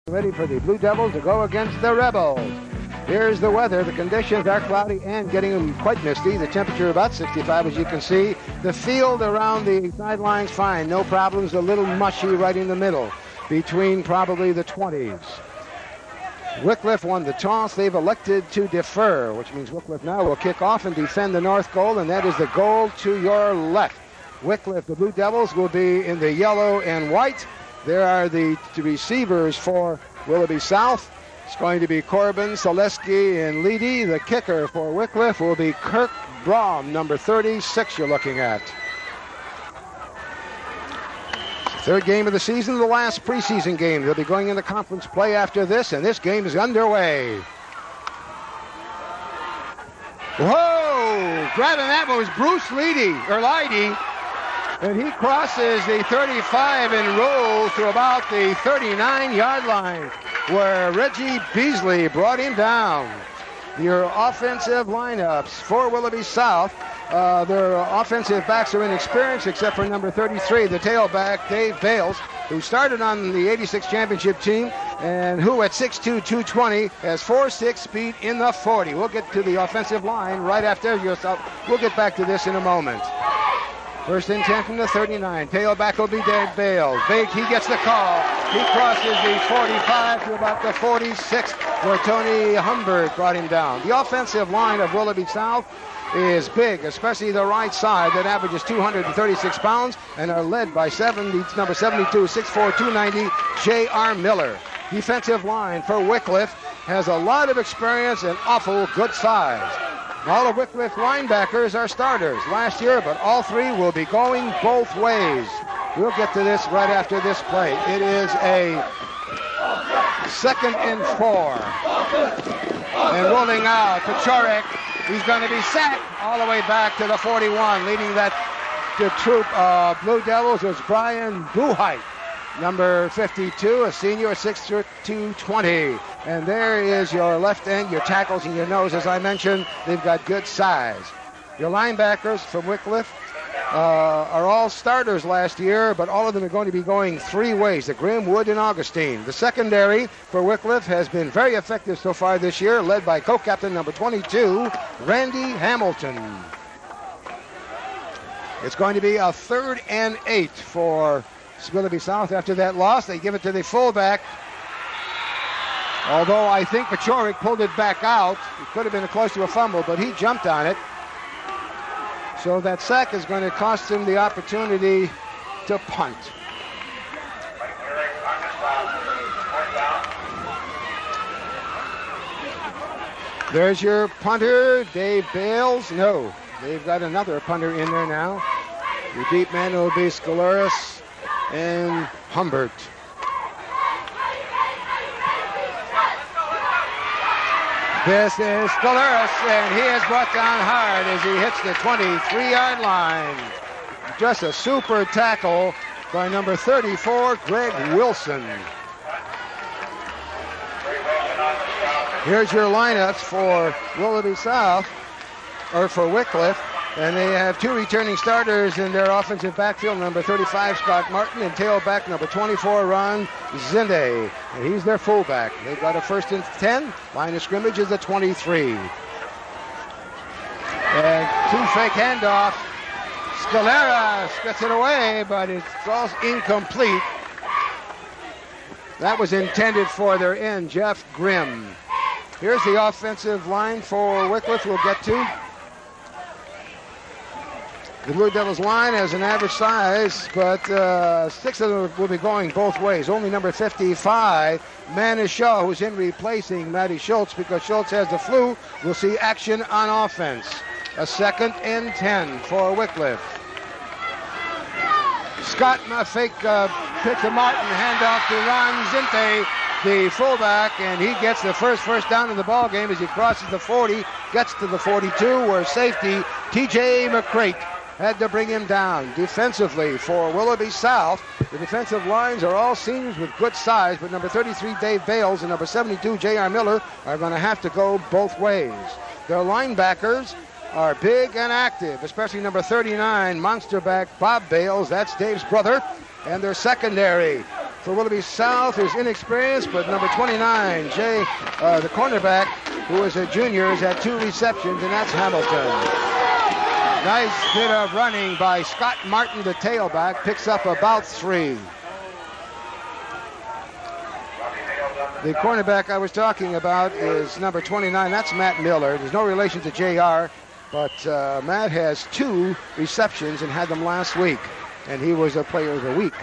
ready for the Blue Devils to go against the Rebels. Here's the weather. The conditions are cloudy and getting quite misty. The temperature about 65, as you can see. The field around the sidelines fine. No problems. A little mushy right in the middle between probably the 20s. Wickliffe won the toss. They've elected to defer, which means Wickliffe now will kick off and defend the north goal, and that is the goal to your left. Wickliffe, the Blue Devils, will be in the yellow and white. There are the receivers for Willoughby South. It's going to be Corbin, Selesky, and Leedy. The kicker for Wickliffe will be Kirk Braum, number 36 you're looking at. Third game of the season, the last preseason game. They'll be going into conference play after this, and this game is underway. Whoa! Grabbing that one was Bruce Leedy, and he crosses the 35 and rolls to about the 39-yard line, where Reggie Beasley brought him down. Your offensive lineups for Willoughby South. Their offensive backs are inexperienced except for number 33, the tailback, Dave Bales, who started on the 86 championship team and who at 6'2", 220 has 4.6 speed in the 40. We'll get to the offensive line right after yourself. We'll get back to this in a moment. First and 10 from the 39. Tailback will be Dave Bales. He gets the call. He crosses the 45 to about the 46, where Tony Humbert brought him down. The offensive line of Willoughby South is big, especially the right side, that averages 236 pounds and are led by number 72, 6'4", 290, J.R. Miller. Defensive line for Wickliffe has a lot of experience and awful good size. All of Wickliffe linebackers are starters last year, but all three will be going both ways. We'll get to this right after this play. It is a 2nd and 4. And rolling out, Pechorek. He's going to be sacked all the way back to the 41. Leading that troop of Blue Devils is Brian Buhite, number 52, a senior, 6'2", 220. And there is your left end, your tackles and your nose. As I mentioned, they've got good size. Your linebackers from Wickliffe are all starters last year, but all of them are going to be going three ways, the Grimm, Wood, and Augustine. The secondary for Wickliffe has been very effective so far this year, led by co-captain number 22, Randy Hamilton. It's going to be a 3rd and 8 for Willoughby South. After that loss, they give it to the fullback. Although I think Pechorek pulled it back out. It could have been close to a fumble, but he jumped on it. So that sack is going to cost him the opportunity to punt. There's your punter, Dave Bales. No, they've got another punter in there now. Your deep man will be Scolaris and Humbert. This is Scolaris, and he is brought down hard as he hits the 23-yard line. Just a super tackle by number 34, Greg Wilson. Here's your lineups for Willoughby South, or for Wickliffe. And they have two returning starters in their offensive backfield, number 35, Scott Martin, and tailback number 24, Ron Zinde. And he's their fullback. They've got a 1st and 10. Line of scrimmage is the 23. And two fake handoff. Scolaris gets it away, but it's all incomplete. That was intended for their end, Jeff Grimm. Here's the offensive line for Wickliffe we'll get to. The Blue Devils line has an average size, but 6 of them will be going both ways. Only number 55, Manish Shaw, who's in replacing Matty Schultz because Schultz has the flu, will see action on offense. A 2nd and 10 for Wickliffe. Scott fake pitch to Martin, handoff to Ron Zinte, the fullback, and he gets the first down in the ball game as he crosses the 40, gets to the 42, where safety T.J. McCrate had to bring him down. Defensively for Willoughby South, the defensive lines are all seniors with good size, but number 33, Dave Bales, and number 72, J.R. Miller, are going to have to go both ways. Their linebackers are big and active, especially number 39, monster back Bob Bales, that's Dave's brother, and their secondary for Willoughby South is inexperienced, but number 29, the cornerback, who is a junior, has had 2 receptions, and that's Hamilton. Nice bit of running by Scott Martin, the tailback, picks up about 3. The cornerback I was talking about is number 29. That's Matt Miller. There's no relation to JR, but Matt has 2 receptions and had them last week, and he was a player of the week.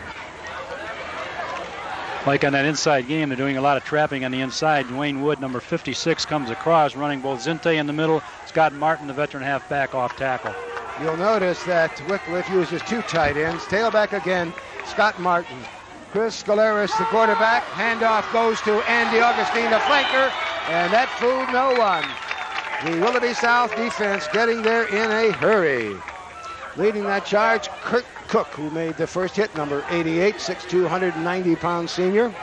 Like on that inside game, they're doing a lot of trapping on the inside. Dwayne Wood, number 56, comes across, running both Zinte in the middle, Scott Martin, the veteran halfback, off tackle. You'll notice that Wickliffe uses 2 tight ends. Tailback again, Scott Martin. Chris Scolaris, the quarterback. Handoff goes to Andy Augustine, the flanker, and that fooled no one. The Willoughby South defense getting there in a hurry. Leading that charge, Kurt Cook, who made the first hit, number 88, 6'2", 190-pound senior.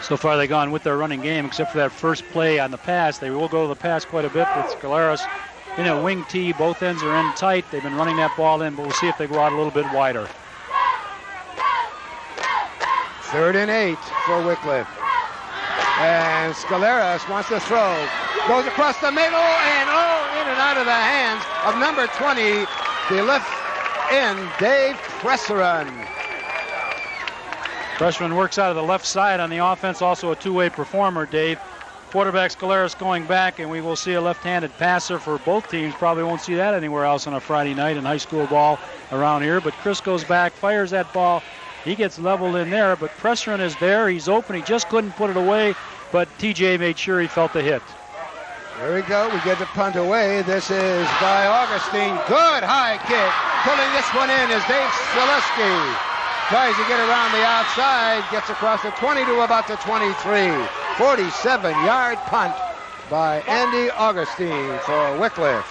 So far they've gone with their running game, except for that first play on the pass. They will go to the pass quite a bit with Scolaris in a wing tee. Both ends are in tight. They've been running that ball in, but we'll see if they go out a little bit wider. 3rd and 8 for Wickliffe. And Scolaris wants to throw. Goes across the middle and in and out of the hands of number 20, the left end, Dave Presseron. Presseron works out of the left side on the offense, also a 2-way performer, Dave. Quarterback Scolaris going back, and we will see a left-handed passer for both teams. Probably won't see that anywhere else on a Friday night in high school ball around here. But Chris goes back, fires that ball. He gets leveled in there, but Presseron is there. He's open. He just couldn't put it away, but TJ made sure he felt the hit. There we go. We get the punt away. This is by Augustine. Good high kick. Pulling this one in is Dave Zaleski. Tries to get around the outside. Gets across the 20 to about the 23. 47-yard punt by Andy Augustine for Wickliffe.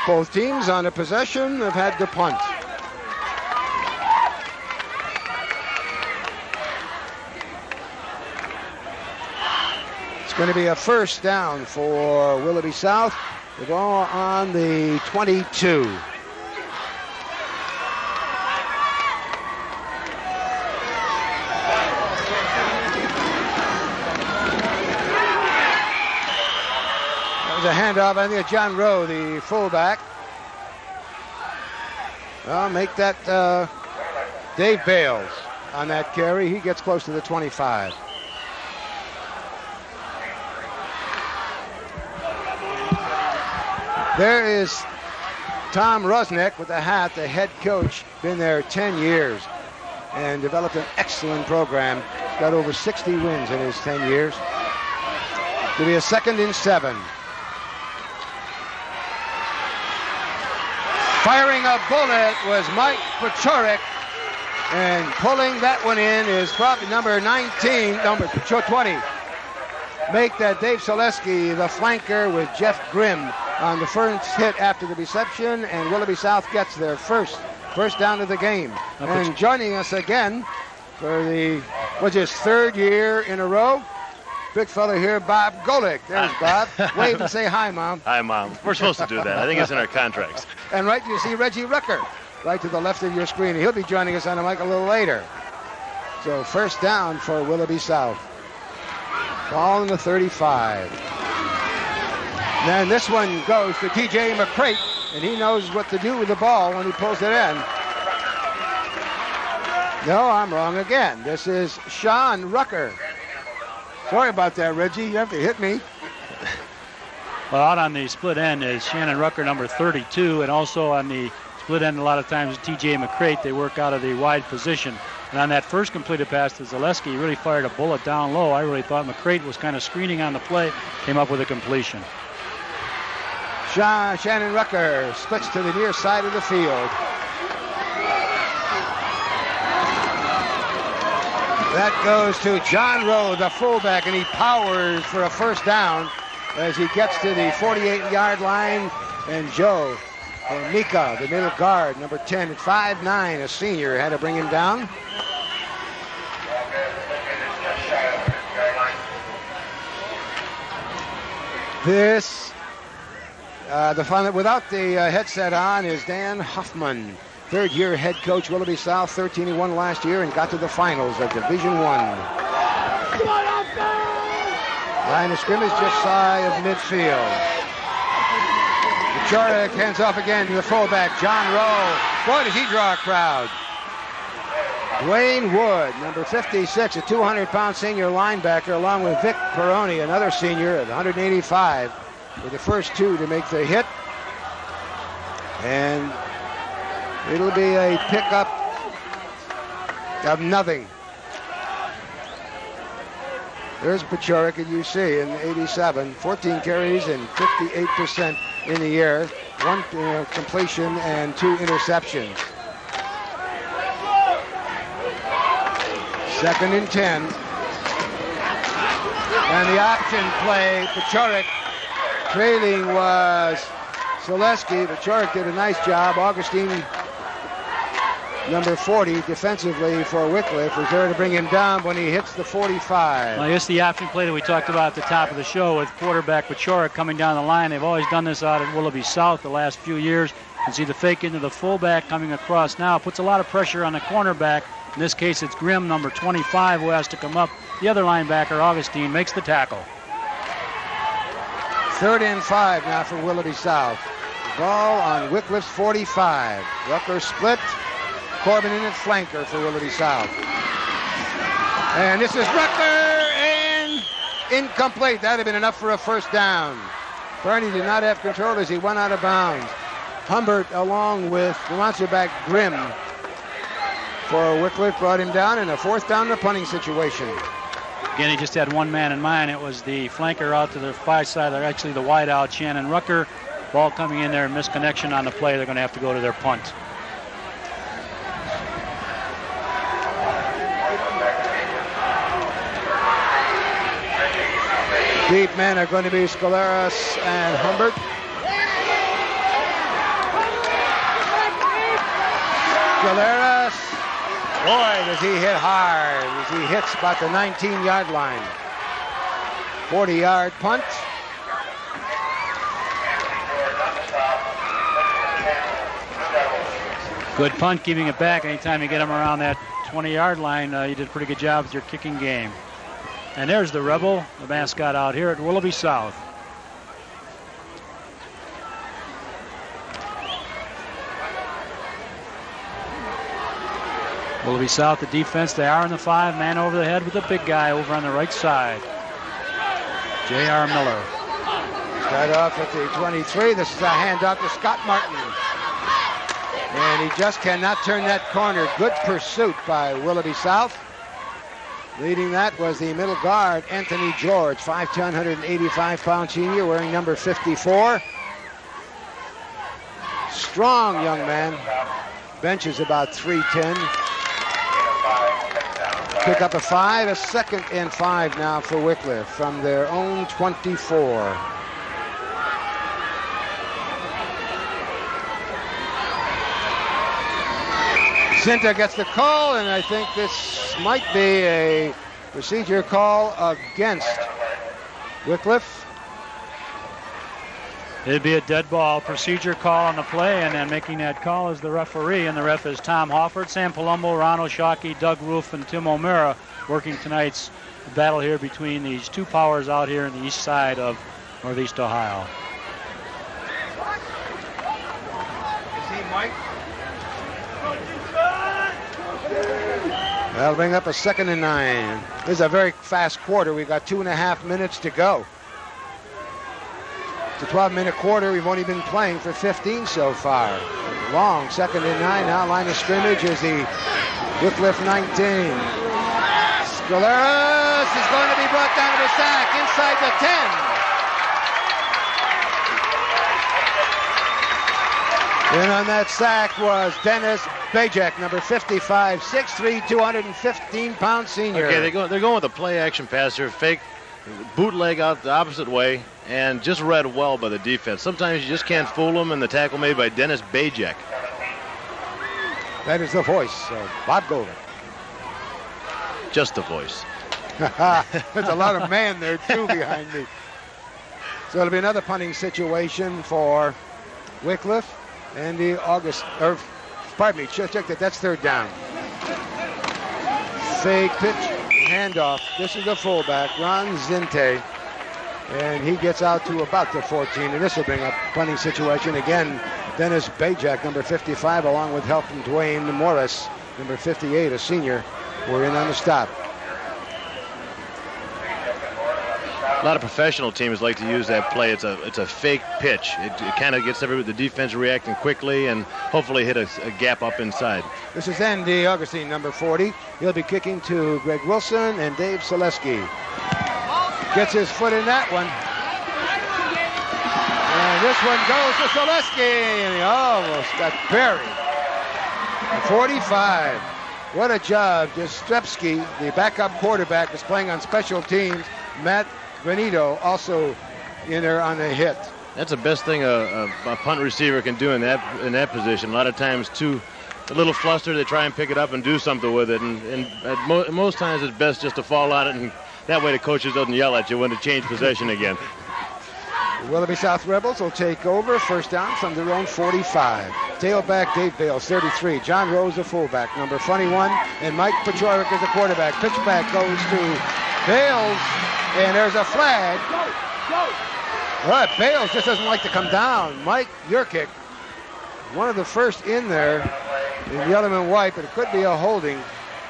Both teams on the possession have had to punt. It's going to be a first down for Willoughby South. The ball on the 22. That was a handoff, I think, John Rowe, the fullback. Well, make that Dave Bales on that carry. He gets close to the 25. There is Tom Rusnick with the hat, the head coach, been there 10 years and developed an excellent program. Got over 60 wins in his 10 years. It'll be a 2nd and 7. Firing a bullet was Mike Pachorik, and pulling that one in is probably number 20. Make that Dave Zaleski the flanker with Jeff Grimm on the first hit after the reception, and Willoughby South gets their first down of the game. And joining us again for the, his 3rd year in a row, big fella here, Bob Golic. There's Bob. Wave and say hi, Mom. Hi, Mom. We're supposed to do that. I think it's in our contracts. And right, you see Reggie Rucker right to the left of your screen. He'll be joining us on the mic a little later. So first down for Willoughby South. Ball in the 35. Then this one goes to TJ McCrate, and he knows what to do with the ball when he pulls it in. No, I'm wrong again. This is Sean Rucker. Sorry about that, Reggie. You have to hit me. Well, out on the split end is Shannon Rucker, number 32, and also on the split end a lot of times TJ McCrate. They work out of the wide position. And on that first completed pass to Zaleski, he really fired a bullet down low. I really thought McCrate was kind of screening on the play, came up with a completion. Shannon Rucker splits to the near side of the field. That goes to John Rowe, the fullback, and he powers for a first down as he gets to the 48-yard line. And Joe Mika, the middle guard, number 10 at 5'9", a senior, had to bring him down. This, the fun without the headset on is Dan Huffman third-year head coach, Willoughby South. 13-1 last year and got to the finals of Division I. Line of scrimmage just shy of midfield. Pachorek hands off again to the fullback, John Rowe. Boy, does he draw a crowd. Dwayne Wood, number 56, a 200-pound senior linebacker, along with Vic Peroni, another senior at 185, were the first two to make the hit. And it'll be a pickup of nothing. There's Pachorek at UC in 87, 14 carries and 58% in the air, 1 completion and 2 interceptions. 2nd and 10. And the option play, Pachorek trailing was Selesky. Pachorek did a nice job. Augustine, number 40, defensively for Wickliffe, was there to bring him down when he hits the 45. Well, I guess the option play that we talked about at the top of the show with quarterback Pachorek coming down the line. They've always done this out at Willoughby South the last few years. You can see the fake into the fullback coming across now. Puts a lot of pressure on the cornerback. In this case, it's Grimm, number 25, who has to come up. The other linebacker, Augustine, makes the tackle. 3rd and 5 now for Willoughby South. Ball on Wickliffe's 45. Rucker split. Corbin in at flanker for Willoughby South. And this is Rucker, and incomplete. That would have been enough for a first down. Barney did not have control as he went out of bounds. Humbert, along with the monster back Grimm, for Wickliffe, brought him down in a 4th down in a punting situation. Again, he just had one man in mind. It was the flanker out to the far side, or actually the wide out, Shannon Rucker. Ball coming in there, misconnection on the play. They're going to have to go to their punt. Deep men are going to be Scolaris and Humbert. Scolaris. Boy, does he hit hard as he hits about the 19-yard line. 40-yard punt. Good punt, keeping it back. Anytime you get him around that 20-yard line, you did a pretty good job with your kicking game. And there's the Rebel, the mascot out here at Willoughby South. Willoughby South, the defense, they are in the 5, man over the head with the big guy over on the right side. J.R. Miller. Start off at the 23. This is a handoff to Scott Martin. And he just cannot turn that corner. Good pursuit by Willoughby South. Leading that was the middle guard, Anthony George, 5'10", 185-pound senior, wearing number 54. Strong young man. Bench is about 310. Pick up a 5, a 2nd and 5 now for Wickliffe from their own 24. Zinta gets the call, and I think this might be a procedure call against Wickliffe. It'd be a dead ball. Procedure call on the play, and then making that call is the referee, and the ref is Tom Hofford, Sam Palumbo, Ron Oshaki, Doug Roof, and Tim O'Meara working tonight's battle here between these two powers out here in the east side of Northeast Ohio. Is he Mike? That'll bring up a 2nd and 9. This is a very fast quarter. We've got 2.5 minutes to go. It's a 12-minute quarter. We've only been playing for 15 so far. Long 2nd and 9. Now line of scrimmage is the Wickliffe 19. Scolaris is going to be brought down to the sack inside the 10. And on that sack was Dennis Bajek, number 55, 6'3", 215-pound senior. Okay, they're going with a play-action passer, fake bootleg out the opposite way, and just read well by the defense. Sometimes you just can't fool them, and the tackle made by Dennis Bajek. That is the voice of Bob Golic. Just the voice. There's a lot of man there, too, behind me. So it'll be another punting situation for Wickliffe and the Pardon me, check that. That's third down. Fake pitch, handoff. This is the fullback, Ron Zinte. And he gets out to about the 14, and this will bring up a punting situation. Again, Dennis Bajak, number 55, along with help from Dwayne Morris, number 58, a senior, were in on the stop. A lot of professional teams like to use that play. It's a fake pitch. It kind of gets the defense reacting quickly and hopefully hit a gap up inside. This is Andy Augustine, number 40. He'll be kicking to Greg Wilson and Dave Selesky. Gets his foot in that one. And this one goes to Selesky, and he almost got buried. 45. What a job. Jastrzewski, the backup quarterback, is playing on special teams. Matt Benito also in there on the hit. That's the best thing a punt receiver can do in that position. A lot of times, a little flustered, they try and pick it up and do something with it. And most times it's best just to fall on it, and that way the coaches doesn't yell at you when to change possession again. The Willoughby South Rebels will take over. First down from their own 45. Tailback Dave Bales, 33. John Rose, the fullback, number 21. And Mike Pachorik is the quarterback. Pitch back goes to Bales. And there's a flag. All right, Bales just doesn't like to come down. Mike Yurkic, one of the first in there in yellow and white, but it could be a holding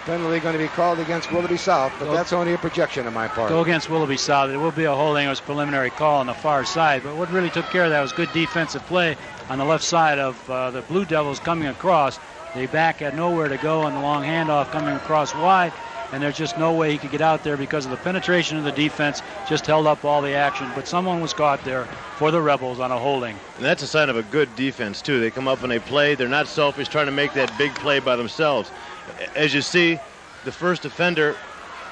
penalty going to be called against Willoughby South, but that's only a projection on my part. Go against Willoughby South. It will be a holding. It was a preliminary call on the far side, but what really took care of that was good defensive play on the left side of the Blue Devils coming across. The back had nowhere to go on the long handoff coming across wide, and there's just no way he could get out there because of the penetration of the defense, just held up all the action. But someone was caught there for the Rebels on a holding. And that's a sign of a good defense, too. They come up and they play. They're not selfish, trying to make that big play by themselves. As you see, the first defender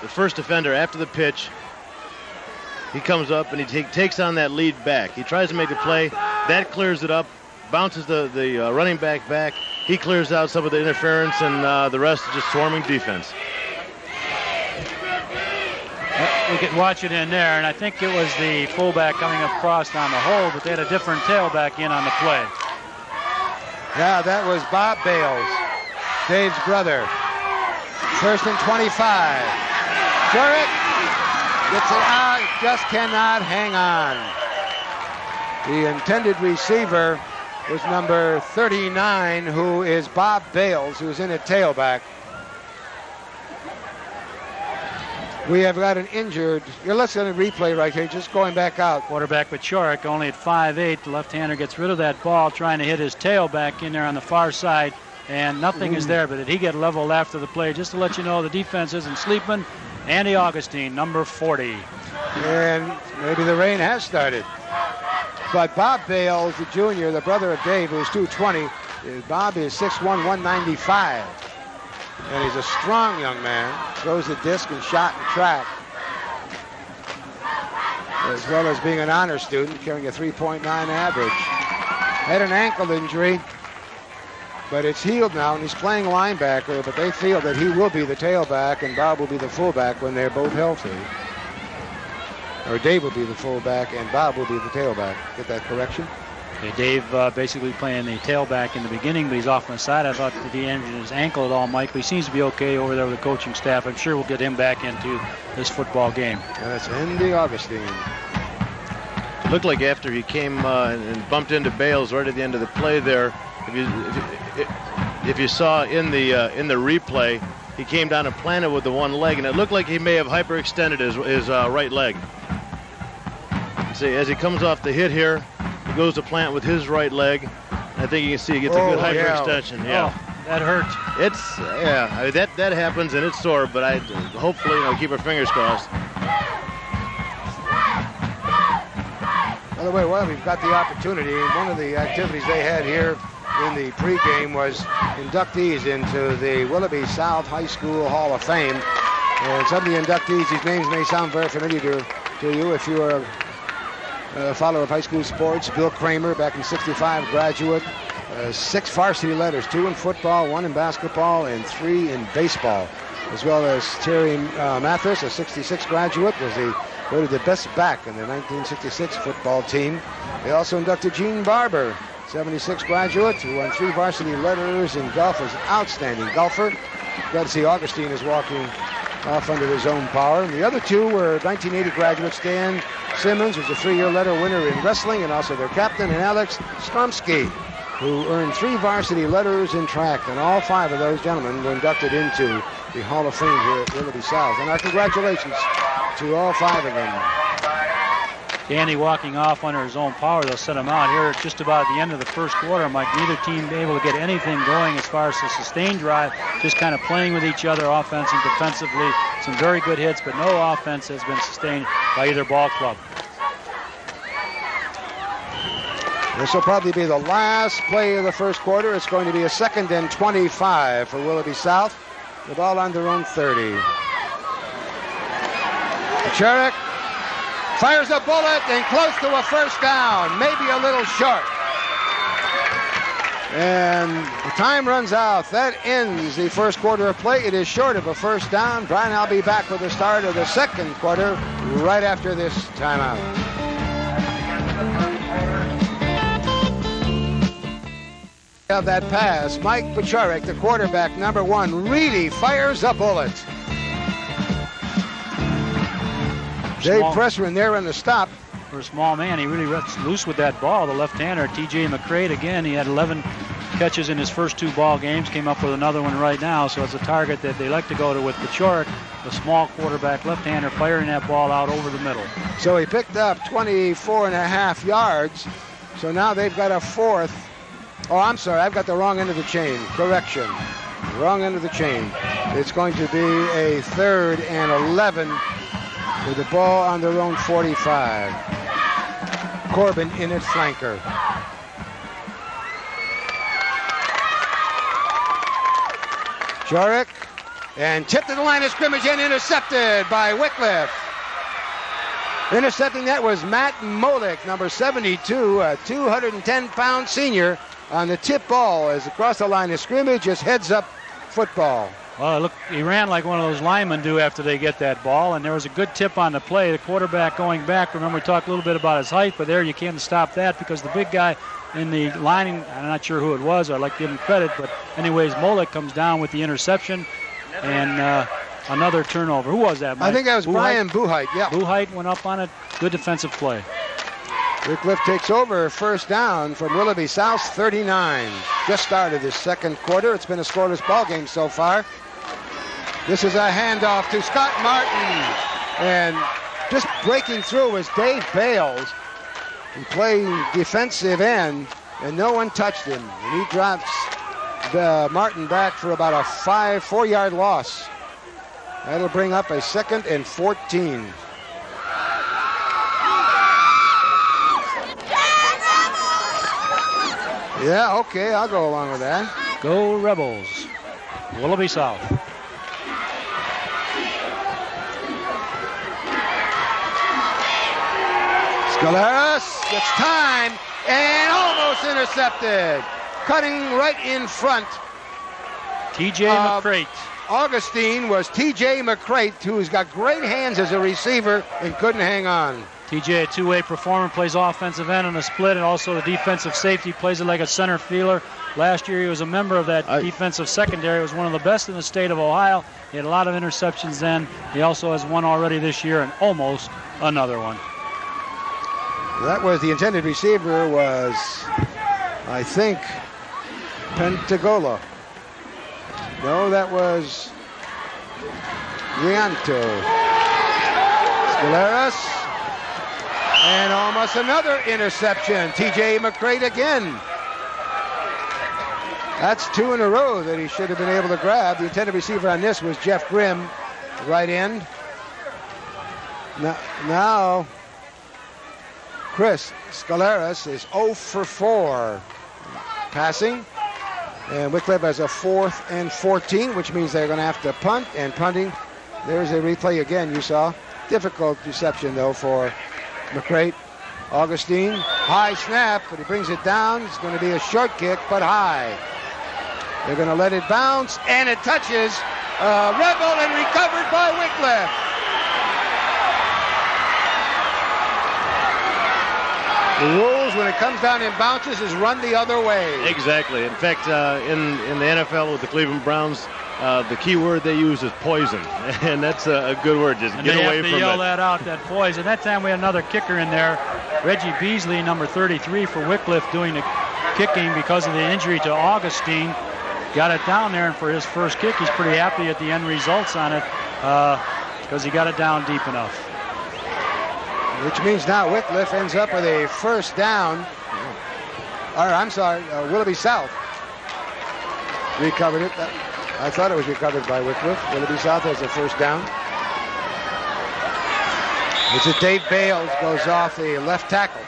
after the pitch, he comes up and he takes on that lead back. He tries to make a play. That clears it up, bounces the running back. He clears out some of the interference, and the rest is just swarming defense. We could watch it in there, and I think it was the fullback coming across on the hold, but they had a different tailback in on the play. Yeah, that was Bob Bales, Dave's brother. First and 25. Jurek gets it out, just cannot hang on. The intended receiver was number 39, who is Bob Bales, who's in at tailback. We have got an injured. You're listening to replay right here, just going back out. Quarterback Pachorik, only at 5'8". The left-hander gets rid of that ball, trying to hit his tailback in there on the far side, and nothing is there. But did he get leveled after the play? Just to let you know, the defense isn't sleeping. Andy Augustine, number 40. And maybe the rain has started. But Bob Bales, the junior, the brother of Dave, who's 220, Bob is 6'1", 195. And he's a strong young man. Throws the disc and shot and track. As well as being an honor student, carrying a 3.9 average. Had an ankle injury, but it's healed now, and he's playing linebacker, but they feel that he will be the tailback and Bob will be the fullback when they're both healthy. Or Dave will be the fullback and Bob will be the tailback. Get that correction? Okay, Dave basically playing the tailback in the beginning, but he's off on the side. I thought that he injured his ankle at all, Mike, but he seems to be okay over there with the coaching staff. I'm sure we'll get him back into this football game. And that's Andy Augustine. It looked like after he came and bumped into Bales right at the end of the play there, if you saw in the replay, he came down and planted with the one leg, and it looked like he may have hyperextended his right leg. See, as he comes off the hit here, he goes to plant with his right leg. I think you can see he gets a good hyperextension. Yeah, that hurts. I mean, that happens and it's sore, but hopefully keep our fingers crossed. By the way, we've got the opportunity. One of the activities they had here in the pregame was inductees into the Willoughby South High School Hall of Fame. And some of the inductees, these names may sound very familiar to you if you are a follower of high school sports. Bill Kramer, back in '65, graduate. 6 varsity letters, 2 in football, 1 in basketball, and 3 in baseball. As well as Terry Mathis, a '66 graduate, was voted the best back in the 1966 football team. They also inducted Gene Barber, 76 graduate who won 3 varsity letters in golf as an outstanding golfer. Glad to see Augustine is walking off under his own power. And the other 2 were 1980 graduates. Dan Simmons was a 3-year letter winner in wrestling and also their captain, and Alex Stromsky, who earned 3 varsity letters in track. And all 5 of those gentlemen were inducted into the Hall of Fame here at Willoughby South. And our congratulations to all 5 of them. Danny walking off under his own power. They'll set him out here at just about the end of the first quarter. Mike, neither team able to get anything going as far as the sustained drive, just kind of playing with each other offense and defensively. Some very good hits, but no offense has been sustained by either ball club. This will probably be the last play of the first quarter. It's going to be a 2nd and 25 for Willoughby South. The ball on their own 30. Pacherik fires a bullet and close to a first down, maybe a little short. And the time runs out. That ends the first quarter of play. It is short of a first down. Brian, I'll be back with the start of the second quarter right after this timeout. Of that pass, Mike Pacherik, the quarterback, number 1, really fires a bullet. Dave Presser in there on the stop. For a small man, he really runs loose with that ball. The left-hander, T.J. McCrate, again, he had 11 catches in his first 2 ball games. Came up with another one right now, so it's a target that they like to go to with Pacherik, the small quarterback left-hander, firing that ball out over the middle. So he picked up 24.5 yards. So now they've got a 4th. Oh, I'm sorry, I've got the wrong end of the chain. Correction. Wrong end of the chain. It's going to be a 3rd and 11 with the ball on their own 45. Corbin in at flanker. Pacherik, and tipped to the line of scrimmage and intercepted by Wickliffe. Intercepting that was Matt Molik, number 72, a 210-pound senior on the tip ball as across the line of scrimmage, just heads up football. Well, look, he ran like one of those linemen do after they get that ball, and there was a good tip on the play. The quarterback going back, remember we talked a little bit about his height, but there you can't stop that because the big guy in the lining, I'm not sure who it was, I'd like to give him credit, but anyways, Molik comes down with the interception and another turnover. Who was that, Mike? I think that was Brian Buheit, yeah. Buheit went up on it. Good defensive play. Wickliffe takes over first down from Willoughby South 39. Just started this second quarter. It's been a scoreless ball game so far. This is a handoff to Scott Martin. And just breaking through was Dave Bales. He played defensive end, and no one touched him. And he drops Martin back for about a 4-yard loss. That'll bring up a 2nd and 14. Yeah, okay, I'll go along with that. Go Rebels. Willoughby South. Scaleras gets time and almost intercepted. Cutting right in front. T.J. McCrate. Augustine was T.J. McCrate, who's got great hands as a receiver and couldn't hang on. TJ, a two-way performer, plays offensive end on a split and also the defensive safety, plays it like a center fielder. Last year he was a member of that defensive secondary. He was one of the best in the state of Ohio. He had a lot of interceptions then. He also has one already this year and almost another one. That was the intended receiver was, I think, Pentagola. No, that was Rianto. Scaleras. And almost another interception. T.J. McCrate again. That's 2 in a row that he should have been able to grab. The intended receiver on this was Jeff Grimm, right end. Now Chris Scaleras is 0 for 4 passing. And Wickliffe has a 4th and 14, which means they're going to have to punt. And punting, there's a replay again, you saw. Difficult reception, though, for McCrate. Augustine, high snap, but he brings it down. It's going to be a short kick, but high. They're going to let it bounce, and it touches Rebel and recovered by Wickliffe. The rules when it comes down in bounces is run the other way. Exactly. In fact, in the NFL with the Cleveland Browns, the key word they use is poison, and that's a good word. Just get away from it. They have to yell that out, that poison. That time we had another kicker in there, Reggie Beasley, number 33 for Wickliffe, doing the kicking because of the injury to Augustine. Got it down there, and for his first kick, he's pretty happy at the end results on it because he got it down deep enough. Which means now Wickliffe ends up with a first down. Or, I'm sorry, Willoughby South recovered it. I thought it was recovered by Wickliffe. Willoughby South has the first down. It's a Dave Bales goes off the left tackle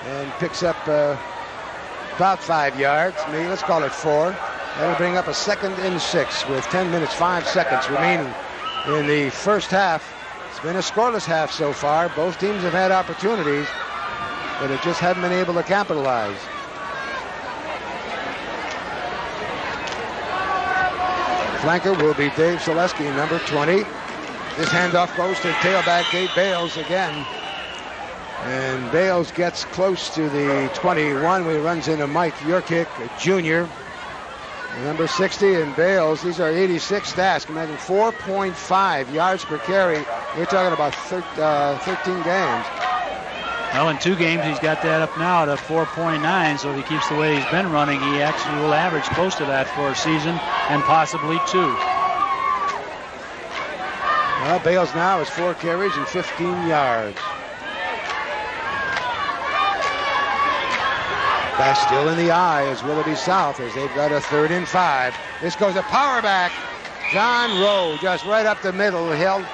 and picks up about 5 yards. Maybe let's call it 4. That'll bring up a 2nd and 6 with 10 minutes, 5 seconds remaining in the first half. It's been a scoreless half so far. Both teams have had opportunities, but it just haven't been able to capitalize. Flanker will be Dave Selesky, number 20. This handoff goes to tailback Dave Bales again. And Bales gets close to the 21. He runs into Mike Yurkic, a junior. Number 60 and Bales, these are 86 stats. Imagine 4.5 yards per carry. We're talking about 13 games. Well, in 2 games, he's got that up now to 4.9, so if he keeps the way he's been running, he actually will average close to that for a season, and possibly 2. Well, Bales now has 4 carries and 15 yards. Back still in the eye is Willoughby South as they've got a 3rd and 5. This goes a power back. John Rowe just right up the middle, held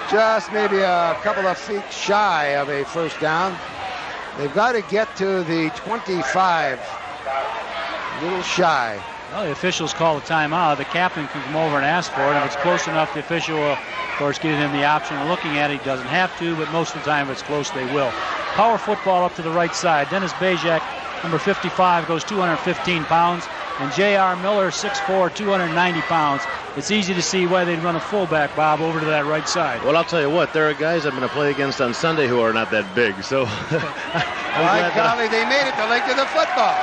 just maybe a couple of feet shy of a first down. They've got to get to the 25. A little shy. Well, the officials call a timeout. The captain can come over and ask for it. If it's close enough, the official will, of course, give him the option of looking at it. He doesn't have to, but most of the time if it's close, they will. Power football up to the right side. Dennis Bajak, number 55, goes 215 pounds. And J.R. Miller, 6'4", 290 pounds. It's easy to see why they'd run a fullback, Bob, over to that right side. Well, I'll tell you what, there are guys I'm going to play against on Sunday who are not that big. So, by golly, they made it the length of the football.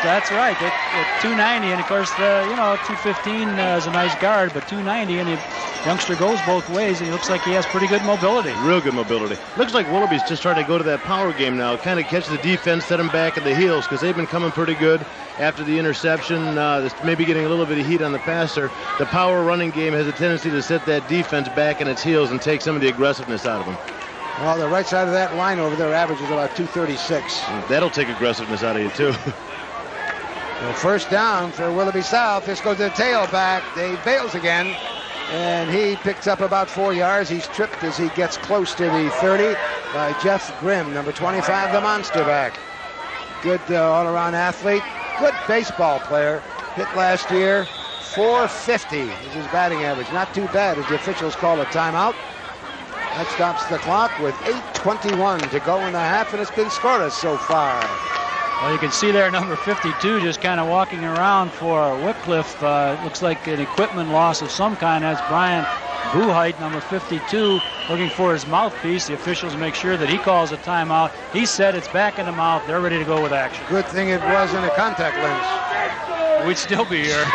That's right. At 290, and of course, 215 is a nice guard, but 290, and the youngster goes both ways, and he looks like he has pretty good mobility. Real good mobility. Looks like Willoughby's just trying to go to that power game now, kind of catch the defense, set them back at the heels, because they've been coming pretty good after the interception. Maybe getting a little bit of heat on the passer. The power running game has a tendency to set that defense back in its heels and take some of the aggressiveness out of them. Well, the right side of that line over there averages about 236. That'll take aggressiveness out of you, too. So first down for Willoughby South. This goes to the tailback. Dave Bales again. And he picks up about 4 yards. He's tripped as he gets close to the 30 by Jeff Grimm, number 25, the monster back. Good all-around athlete. Good baseball player. Hit last year. 450 is his batting average. Not too bad as the officials call a timeout. That stops the clock with 8:21 to go in the half, and it's been scoreless so far. Well, you can see there number 52 just kind of walking around for Wickliffe. Looks like an equipment loss of some kind. That's Brian Buheit, number 52, looking for his mouthpiece. The officials make sure that he calls a timeout. He said it's back in the mouth. They're ready to go with action. Good thing it wasn't a contact lens. We'd still be here.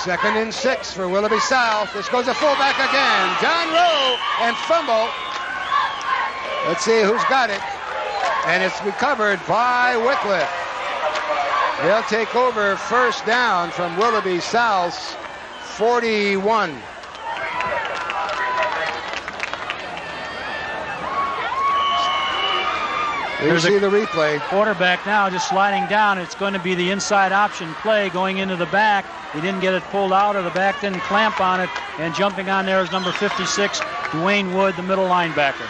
2nd and 6 for Willoughby South. This goes a fullback again. John Rowe and fumble. Let's see who's got it. And it's recovered by Wickliffe. They'll take over first down from Willoughby South's 41. There's see the replay. Quarterback now just sliding down. It's going to be the inside option play going into the back. He didn't get it pulled out, or the back didn't clamp on it. And jumping on there is number 56, Dwayne Wood, the middle linebacker.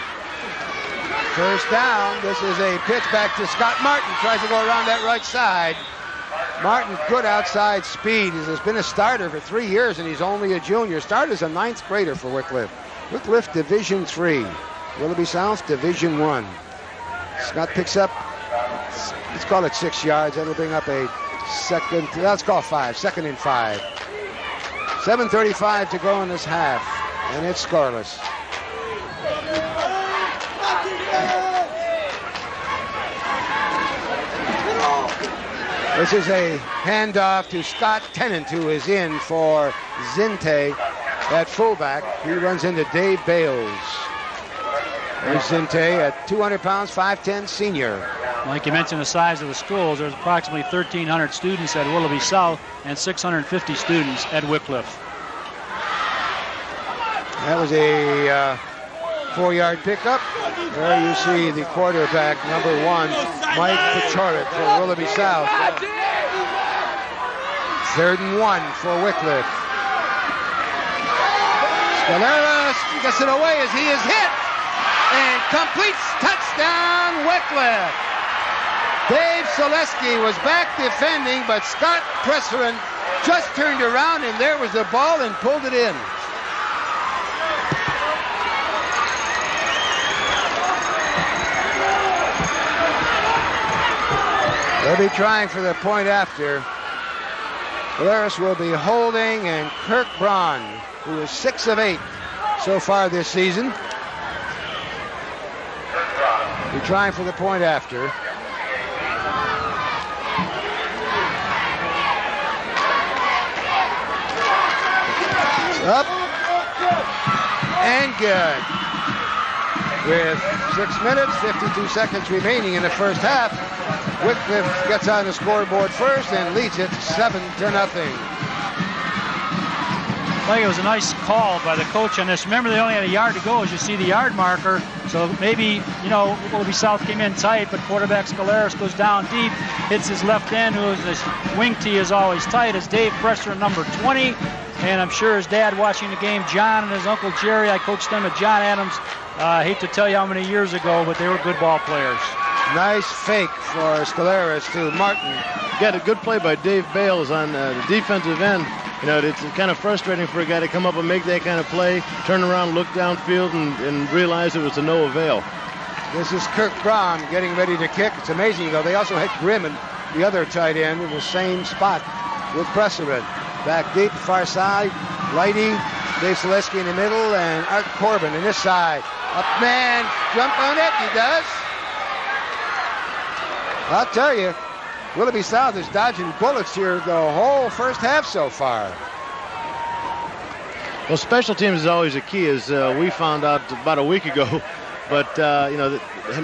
First down. This is a pitch back to Scott Martin. Tries to go around that right side. Martin, good outside speed. He has been a starter for 3 years, and he's only a junior. Started as a 9th grader for Wickliffe. Wickliffe Division III. Willoughby South Division I. Scott picks up, let's call it 6 yards. That'll bring up a second, let's call 5. 2nd and 5. 7:35 to go in this half, and it's scoreless. This is a handoff to Scott Tennant, who is in for Zinte at fullback. He runs into Dave Bales. There's Zinte at 200 pounds, 5'10", senior. Like you mentioned, the size of the schools, there's approximately 1,300 students at Willoughby South and 650 students at Wickliffe. That was a 4-yard pickup. There you see the quarterback, number 1, Mike Pachorik for Willoughby South. 3rd and 1 for Wickliffe. Scalera gets it away as he is hit and completes touchdown Wickliffe. Dave Selesky was back defending, but Scott Presserin just turned around and there was the ball and pulled it in. They'll be trying for the point after. Polaris will be holding, and Kirk Braun, who is 6 of 8 so far this season, be trying for the point after. Up and good. With 6 minutes, 52 seconds remaining in the first half, Wickliffe gets on the scoreboard first and leads it 7-0. I think it was a nice call by the coach on this. Remember, they only had a yard to go, as you see the yard marker. So maybe, Willoughby South came in tight, but quarterback Scaleras goes down deep, hits his left end, his wing tee is always tight, as Dave Presser, number 20. And I'm sure his dad watching the game, John, and his uncle Jerry, I coached them at John Adams. I hate to tell you how many years ago, but they were good ball players. Nice fake for Scaleras to Martin. Got a good play by Dave Bales on the defensive end. It's kind of frustrating for a guy to come up and make that kind of play, turn around, look downfield, and realize it was to no avail. This is Kirk Braun getting ready to kick. It's amazing, though. They also had Grimm, and the other tight end, in the same spot with Presserin. Back deep, far side, Lighty, Dave Selesky in the middle, and Art Corbin in this side. Up man, jump on it, he does. I'll tell you, Willoughby South is dodging bullets here the whole first half so far. Well, special teams is always a key, as we found out about a week ago. But,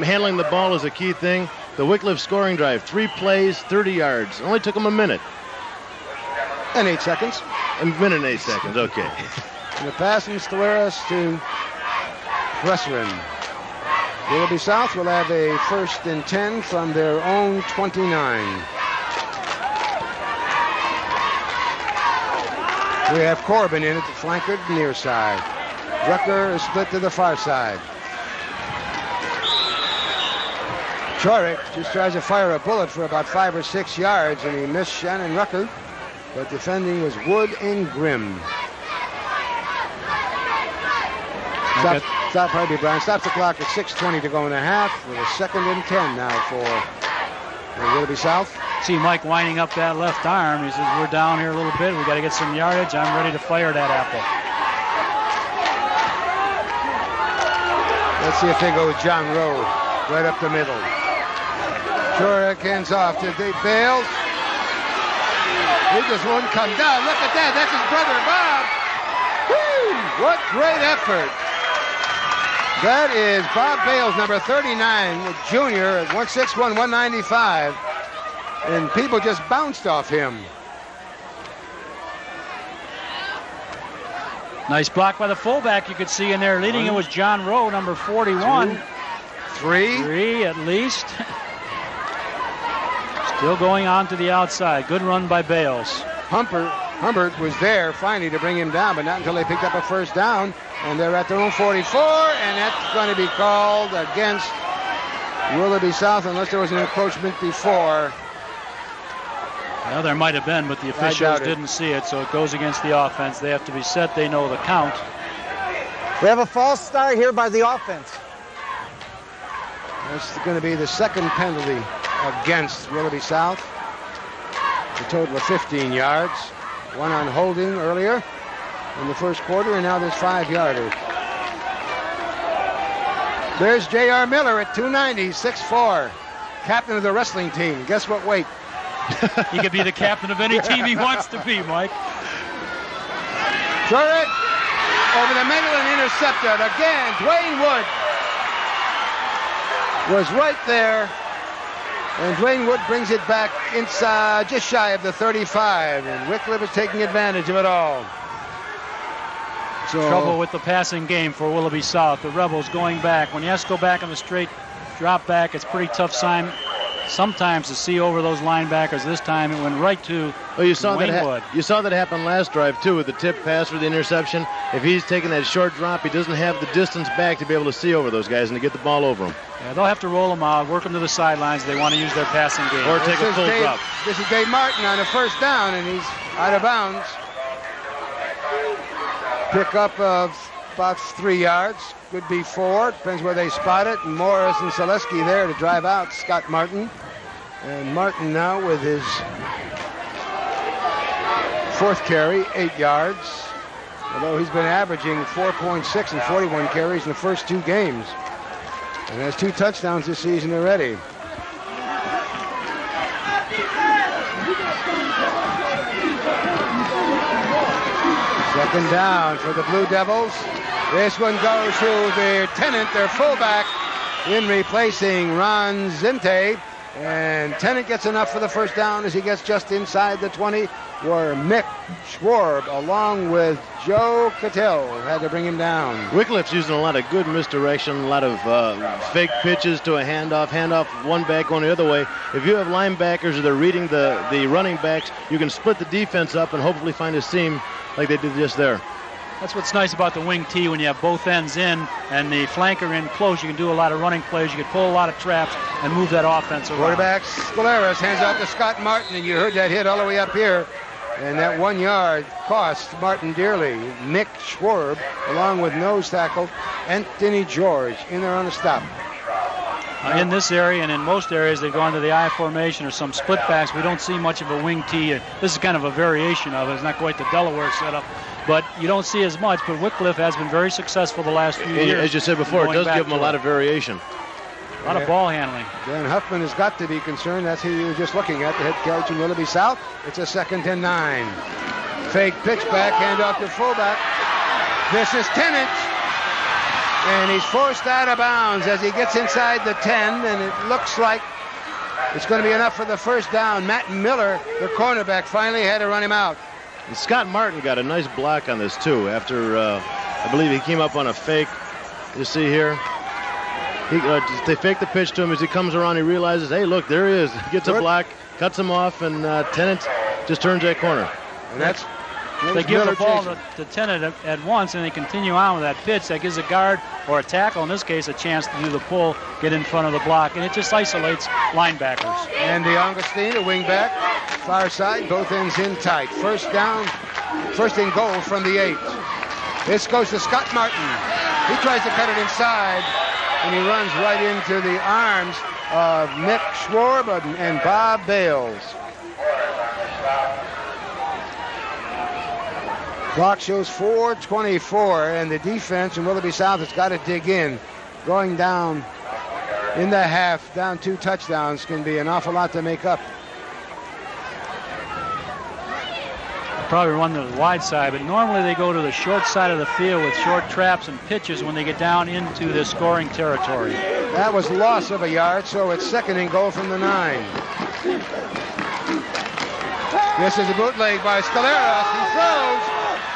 handling the ball is a key thing. The Wickliffe scoring drive, 3 plays, 30 yards. Only took them a minute. And 8 seconds. A minute and 8 seconds, okay. And the pass from Scaleras to Presserin. Willoughby South will have a 1st and 10 from their own 29. We have Corbin in at the flanker near side. Rucker is split to the far side. Chorick just tries to fire a bullet for about 5 or 6 yards, and he missed Shannon Rucker. But defending was Wood and Grimm. Stop, Harvey Brown. Stops the clock at 6:20 to go in the half, with a 2nd and 10 now for Willoughby South. See Mike winding up that left arm. He says, we're down here a little bit. We got to get some yardage. I'm ready to fire that apple. Let's see if they go with John Rowe right up the middle. Chorick hands off to Dave Bales. He just won't come down. Look at that. That's his brother, Bob. Woo! What great effort. That is Bob Bales, number 39, junior at 161, 195. And people just bounced off him. Nice block by the fullback you could see in there. Leading it was John Rowe, number 41. 3 at least. Still going on to the outside. Good run by Bales. Humbert was there finally to bring him down, but not until they picked up a 1st down. And they're at their own 44, and that's going to be called against Willoughby South unless there was an encroachment before. Well, there might have been, but the officials didn't see it, so it goes against the offense. They have to be set. They know the count. We have a false start here by the offense. That's going to be the 2nd penalty against Willoughby South. A total of 15 yards. 1 on holding earlier in the 1st quarter, and now this 5-yarder. There's J.R. Miller at 290, 6'4", captain of the wrestling team. Guess what weight? He could be the captain of any team he wants to be, Mike. Turret over the middle and intercepted. Again, Dwayne Wood was right there. And Dwayne Wood brings it back inside, just shy of the 35. And Wickliffe is taking advantage of it all. So, trouble with the passing game for Willoughby South. The Rebels going back. When you have to go back on the straight drop back, it's a pretty tough sign sometimes to see over those linebackers. This time it went right to Dwayne Wood. You saw that happen last drive, too, with the tip pass for the interception. If he's taking that short drop, he doesn't have the distance back to be able to see over those guys and to get the ball over them. Yeah, they'll have to roll them out, work them to the sidelines. They want to use their passing game. Or take a full drop. This is Dave Martin on a first down, and he's out of bounds. Pick up of about 3 yards. Could be 4. Depends where they spot it. And Morris and Selesky there to drive out Scott Martin. And Martin now with his 4th carry, 8 yards. Although he's been averaging 4.6 and 41 carries in the first 2 games. And has 2 touchdowns this season already. Second down for the Blue Devils. This one goes to their Tennant, their fullback, in replacing Ron Zinte. And Tennant gets enough for the first down as he gets just inside the 20, where Mick Schwarb, along with Joe Cattell, had to bring him down. Wickliffe's using a lot of good misdirection, a lot of fake pitches to a handoff, one back going the other way. If you have linebackers that are reading the running backs, you can split the defense up and hopefully find a seam like they did just there. That's what's nice about the wing T. When you have both ends in and the flanker in close, you can do a lot of running plays. You can pull a lot of traps and move that offense around. Quarterback Scaleras hands off to Scott Martin, and you heard that hit all the way up here. And that 1 yard cost Martin dearly. Mick Schwarb, along with nose tackle Anthony George, in there on the stop. In this area and in most areas, they've gone to the I formation or some split backs. We don't see much of a wing T. This is kind of a variation of it. It's not quite the Delaware setup, but you don't see as much. But Wickliffe has been very successful the last few years. As you said before, it does give them a lot of variation. A lot of ball handling. Dan Huffman has got to be concerned. That's who you were just looking at, the head coach in Willoughby South. It's a 2nd and 9. Fake pitch back, handoff to fullback. This is Tennant. And he's forced out of bounds as he gets inside the 10, and it looks like it's going to be enough for the first down. Matt Miller, the cornerback, finally had to run him out. And Scott Martin got a nice block on this, too, after I believe he came up on a fake. You see here. They fake the pitch to him. As he comes around, he realizes, hey, look, there he is. He gets a block, cuts him off, and Tennant just turns that corner. And that's they give the ball to Tennant at once, and they continue on with that pitch. That gives a guard or a tackle, in this case, a chance to do the pull, get in front of the block, and it just isolates linebackers. And DeAugustine, the wingback, far side, both ends in tight. First down, first and goal from the 8. This goes to Scott Martin. He tries to cut it inside, and he runs right into the arms of Mick Schwarb and Bob Bales. Clock shows 4:24, and the defense in Willoughby South has got to dig in. Going down in the half, down 2 touchdowns, can be an awful lot to make up. Probably run to the wide side, but normally they go to the short side of the field with short traps and pitches when they get down into the scoring territory. That was loss of a yard, so it's 2nd and goal from the 9. This is a bootleg by Scaleras. He throws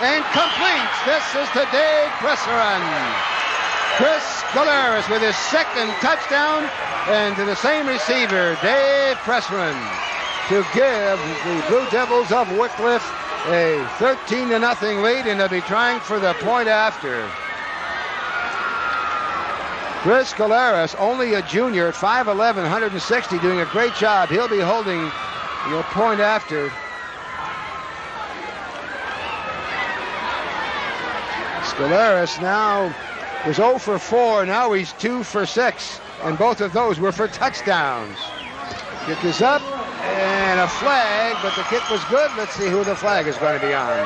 and completes. This is to Dave Presseran. Chris Scaleras with his 2nd touchdown, and to the same receiver, Dave Presseran, to give the Blue Devils of Wickliffe a 13-0 lead, and they'll be trying for the point after. Chris Scaleras, only a junior at 5'11", 160, doing a great job. He'll be holding the point after. Scaleras now was 0 for 4. Now he's 2 for 6. And both of those were for touchdowns. Kick is up and a flag, but the kick was good. Let's see who the flag is going to be on.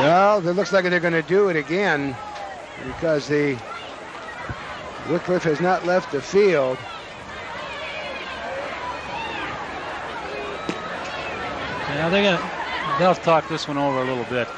Well, it looks like they're going to do it again because the Wickliffe has not left the field. Yeah, they'll talk this one over a little bit.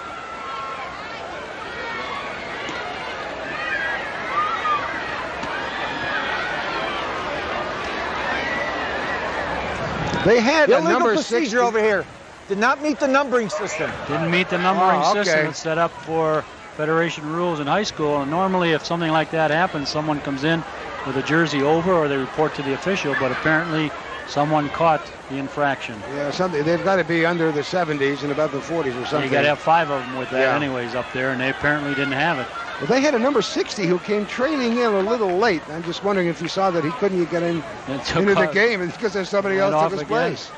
They had a Illegal number procedure 60 over here. Did not meet the numbering system. Didn't meet the numbering Oh, okay. system. It's set up for Federation rules in high school. And normally, if something like that happens, someone comes in with a jersey over, or they report to the official. But apparently, someone caught the infraction. Yeah, something. They've got to be under the 70s and above the 40s or something. You got to have 5 of them with that, Yeah. anyways, up there, and they apparently didn't have it. Well, they had a number 60 who came trailing in a little late. I'm just wondering if you saw that he couldn't get in And took into the off- game because there's somebody went else off took his again. place.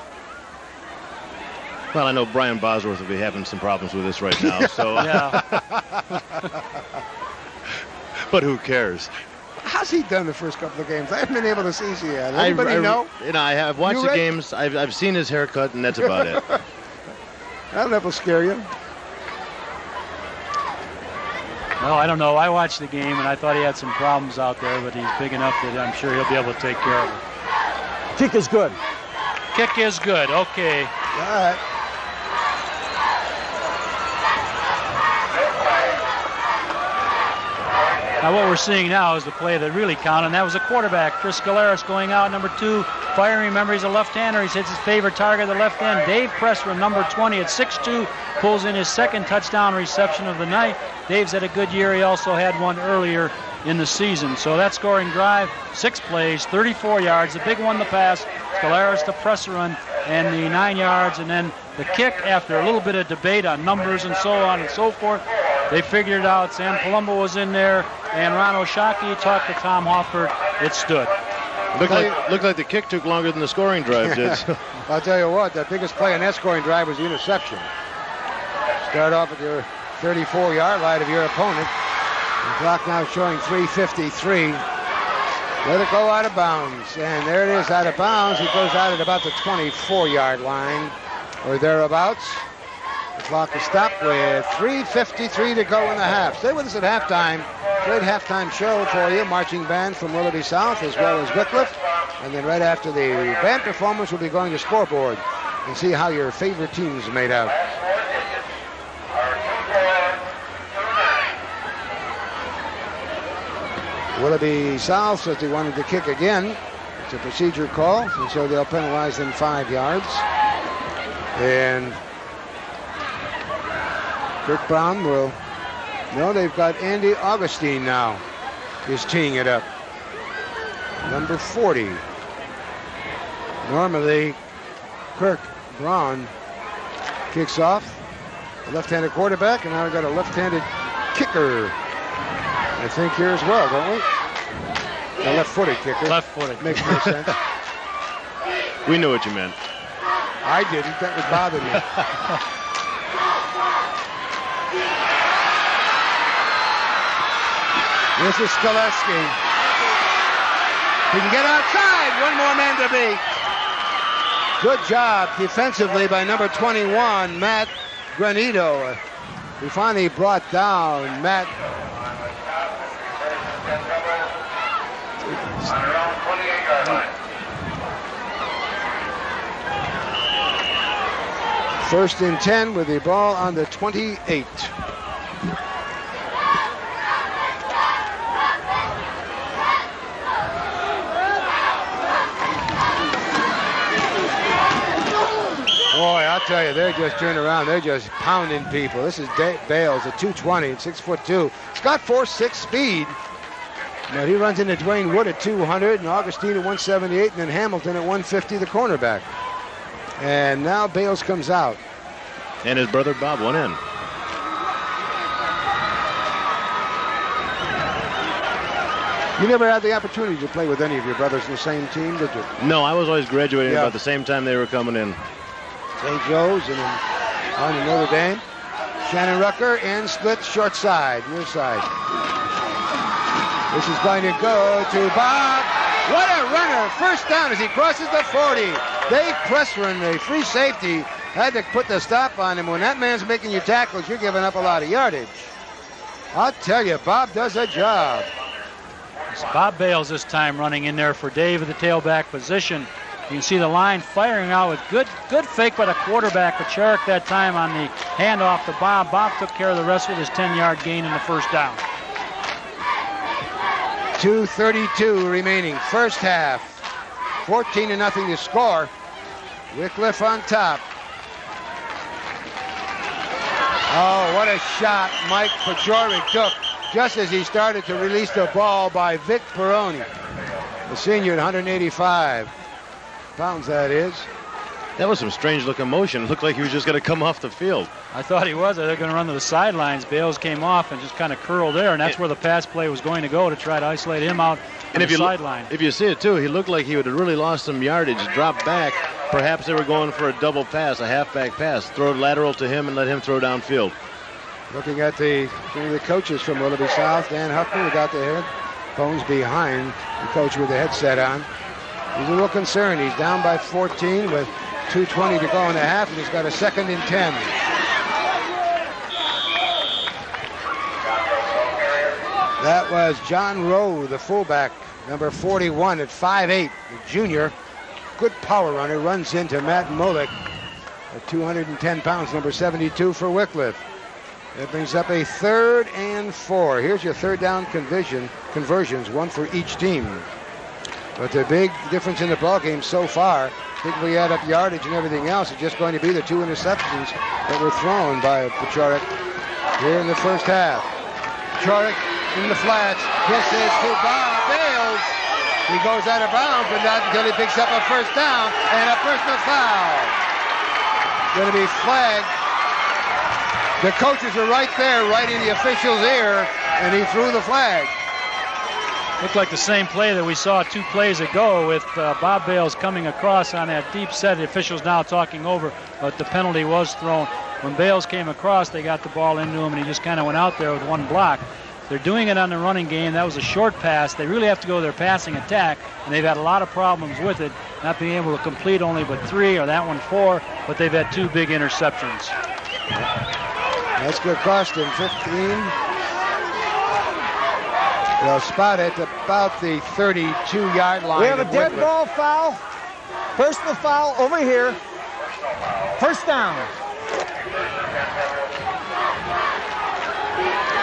Well, I know Brian Bosworth will be having some problems with this right now. So, Yeah. but who cares? How's he done the first couple of games? I haven't been able to see yet. Anybody know? You know, I've watched You the read- games. I've seen his haircut, and that's about it. I don't know if it'll scare you. Well, I don't know. I watched the game, and I thought he had some problems out there, but he's big enough that I'm sure he'll be able to take care of it. Kick is good. Kick is good. Okay. All right. Now what we're seeing now is the play that really counted, and that was the quarterback, Chris Goliath, going out, number 2, firing. Remember, he's a left-hander. He hits his favorite target, the left end. Dave Pressman, number 20, at 6'2", pulls in his second touchdown reception of the night. Dave's had a good year. He also had one earlier in the season. So that scoring drive, 6 plays, 34 yards. The big one, the pass, Goliath to Pressman, and the 9 yards, and then the kick, after a little bit of debate on numbers and so on and so forth. They figured it out. Sam Palumbo was in there, and Ron Oshaki talked to Tom Hofford. It stood. Looked like the kick took longer than the scoring drive did. I'll tell you what, the biggest play on that scoring drive was the interception. Start off at your 34-yard line of your opponent. The clock now showing 3:53. Let it go out of bounds. And there it is, out of bounds. It goes out at about the 24-yard line or thereabouts. The clock is stopped with 3:53 to go in the half. Stay with us at halftime. Great halftime show for you. Marching band from Willoughby South as well as Wickliffe. And then right after the band performance, we'll be going to scoreboard and see how your favorite teams made out. Willoughby South says they wanted to kick again. It's a procedure call, and so they'll penalize them 5 yards. And Kirk Brown will, no, they've got Andy Augustine now is teeing it up. Number 40. Normally, Kirk Brown kicks off. A left-handed quarterback, and now we've got a left-handed kicker, I think, here as well, don't we? A left-footed kicker. Left-footed. Makes no sense. We knew what you meant. I didn't. That would bother me. This is Skaleski. He can get outside. One more man to beat. Good job defensively by number 21, Matt Granito. He finally brought down Matt. First and 10 with the ball on the 28. Boy, I'll tell you, they're just turning around. They're just pounding people. This is Bales at 220, 6'2". He's got 4.6 speed. Now he runs into Dwayne Wood at 200 and Augustine at 178 and then Hamilton at 150, the cornerback. And now Bales comes out. And his brother Bob went in. You never had the opportunity to play with any of your brothers in the same team, did you? No, I was always graduating Yeah. about the same time they were coming in. St. Joe's and then on to Notre Dame. Shannon Rucker and split short side, near side. This is going to go to Bob. What a runner. First down as he crosses the 40. Dave Pressman, the free safety, had to put the stop on him. When that man's making you tackles, you're giving up a lot of yardage. I'll tell you, Bob does a job. It's Bob Bales this time running in there for Dave at the tailback position. You can see the line firing out with good fake by the quarterback, but Sharrock that time on the handoff to Bob. Bob took care of the rest with his 10-yard gain in the first down. 2:32 remaining, first half. 14-0 to score. Wickliffe on top. Oh, what a shot Mike Pachoric took just as he started to release the ball by Vic Peroni. The senior at 185 pounds, that is. That was some strange looking motion. It looked like he was just going to come off the field. I thought he was. They're going to run to the sidelines. Bales came off and just kind of curled there, and that's where the pass play was going to go to try to isolate him out on the sideline. If you see it, too, he looked like he would have really lost some yardage, dropped back. Perhaps they were going for a double pass, a halfback pass. Throw it lateral to him and let him throw downfield. Looking at some of the coaches from Willoughby South, Dan Huffman, who got the headphones behind the coach with the headset on. He's a little concerned. He's down by 14 with 2:20 to go in the half, and he's got a 2nd and 10. That was John Rowe, the fullback, number 41 at 5'8", the junior. Good power runner, runs into Matt Molick at 210 pounds, number 72 for Wickliffe. That brings up a 3rd and 4. Here's your third down conversions, one for each team. But the big difference in the ballgame so far, I think we add up yardage and everything else, it's just going to be the 2 interceptions that were thrown by Pachoric here in the first half. Pachoric in the flats, kisses to Bob Bales. He goes out of bounds, but not until he picks up a first down and a personal foul. Going to be flagged. The coaches are right there, right in the official's ear, and he threw the flag. Looked like the same play that we saw 2 plays ago with Bob Bales coming across on that deep set. The officials now talking over, but the penalty was thrown. When Bales came across, they got the ball into him, and he just kind of went out there with one block. They're doing it on the running game. That was a short pass. They really have to go their passing attack, and they've had a lot of problems with it, not being able to complete only but 3, or that one 4, but they've had 2 big interceptions. That's going to cost him 15. They'll spot it about the 32-yard line. We have a dead ball foul. Personal foul over here. First down.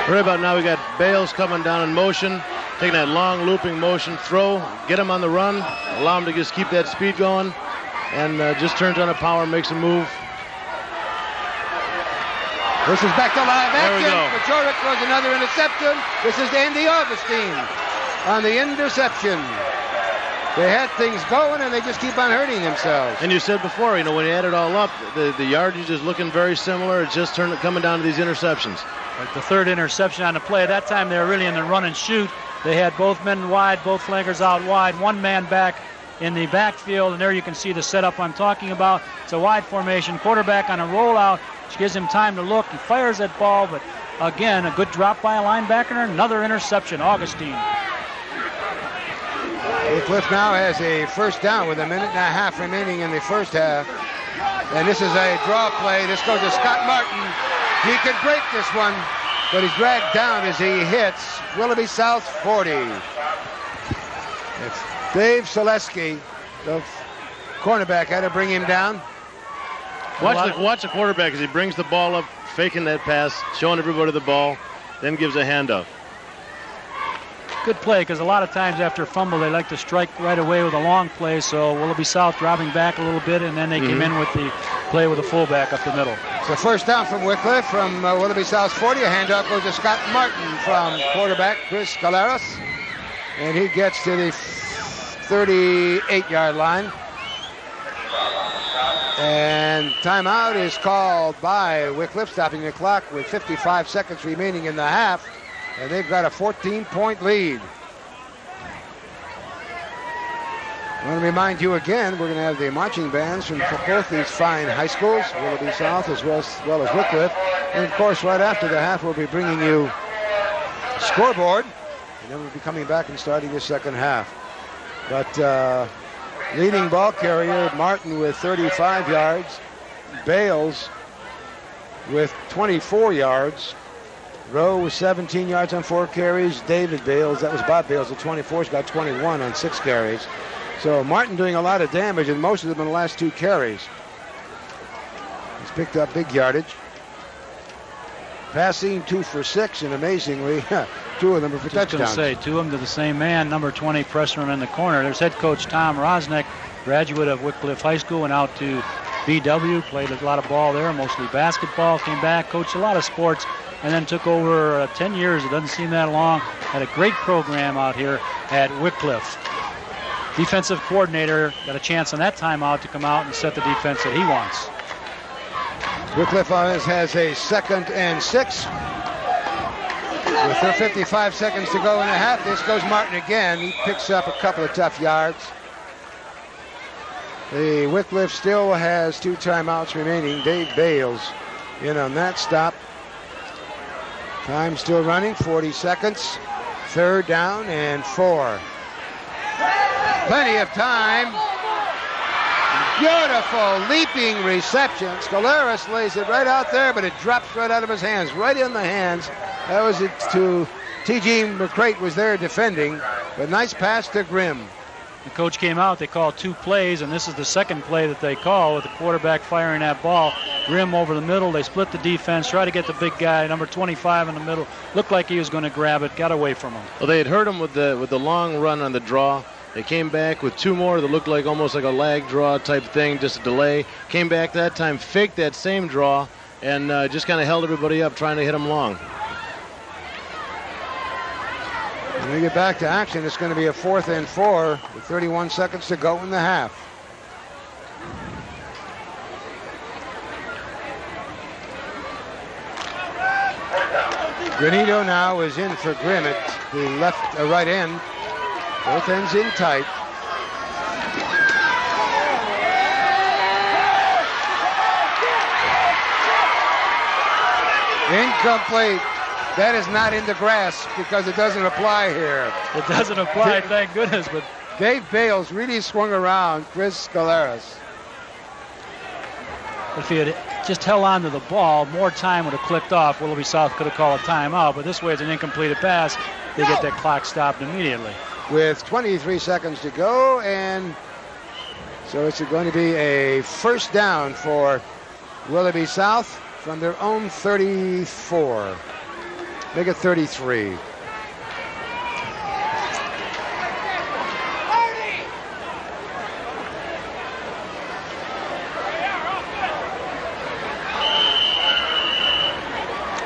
Right about now, we got Bales coming down in motion, taking that long looping motion, throw, get him on the run, allow him to just keep that speed going, and just turns on a power, makes a move. This is back to live There we action. go. Pachoric throws another interception. This is Andy Augustine on the interception. They had things going, and they just keep on hurting themselves. And you said before, when you add it all up, the yardage is looking very similar. It's just coming down to these interceptions. Like the 3rd interception on the play. At that time, they were really in the run and shoot. They had both men wide, both flankers out wide, one man back in the backfield, and there you can see the setup I'm talking about. It's a wide formation. Quarterback on a rollout, which gives him time to look. He fires that ball, but again, a good drop by a linebacker and another interception. Augustine. Wickliffe now has a first down with 1.5 minutes remaining in the first half. And this is a draw play. This goes to Scott Martin. He could break this one, but he's dragged down as he hits Willoughby South 40. It's Dave Selesky, the cornerback, had to bring him down. Watch the quarterback as he brings the ball up, faking that pass, showing everybody the ball, then gives a handoff. Good play, because a lot of times after a fumble, they like to strike right away with a long play, so Willoughby South dropping back a little bit, and then they came in with the play with a fullback up the middle. It's a first down from Wickliffe from Willoughby South 40. A handoff goes to Scott Martin from quarterback Chris Galaris, and he gets to the 38-yard line. And timeout is called by Wickliffe, stopping the clock with 55 seconds remaining in the half. And they've got a 14-point lead. I want to remind you again, we're going to have the marching bands from both these fine high schools, Willoughby South as well as Wickliffe. And, of course, right after the half, we'll be bringing you a scoreboard. And then we'll be coming back and starting the second half. But leading ball carrier, Martin, with 35 yards. Bales with 24 yards. Rowe with 17 yards on 4 carries. David Bales, that was Bob Bales, at 24, has got 21 on 6 carries. So Martin doing a lot of damage, and most of them in the last 2 carries. He's picked up big yardage. Passing 2 for 6, and amazingly, 2 of them are for touchdowns. Just going to say, 2 of them to the same man, number 20, pressing him in the corner. There's head coach Tom Rosnick, graduate of Wickliffe High School, went out to BW, played a lot of ball there, mostly basketball, came back, coached a lot of sports, and then took over 10 years. It doesn't seem that long. Had a great program out here at Wickliffe. Defensive coordinator got a chance on that timeout to come out and set the defense that he wants. Wickliffe has a 2nd and 6. With 55 seconds to go in the half, this goes Martin again. He picks up a couple of tough yards. The Wickliffe still has 2 timeouts remaining. Dave Bales in on that stop. Time still running, 40 seconds. 3rd down and 4. Plenty of time. Beautiful leaping reception. Scolaris lays it right out there, but it drops right out of his hands, right in the hands. That was it to T.G. McCrate was there defending, but nice pass to Grimm. The coach came out, they called 2 plays, and this is the 2nd play that they call with the quarterback firing that ball. Grimm over the middle, they split the defense, try to get the big guy, number 25 in the middle. Looked like he was going to grab it, got away from him. Well, they had hurt him with the long run on the draw. They came back with 2 more that looked like almost like a lag draw type thing, just a delay. Came back that time, faked that same draw, and just kind of held everybody up trying to hit him long. When we get back to action, it's going to be a 4th and 4 with 31 seconds to go in the half. Granito now is in for Grimm at the right end. Both ends in tight. Incomplete. That is not in the grass because it doesn't apply here. It doesn't apply, thank goodness, but Dave Bales really swung around Chris Scolaris. if he had just held on to the ball, more time would have clicked off. Willoughby South could have called a timeout, but this way it's an incompleted pass. They get that clock stopped immediately. With 23 seconds to go, and so it's going to be a 1st down for Willoughby South from their own 34. Make it 33.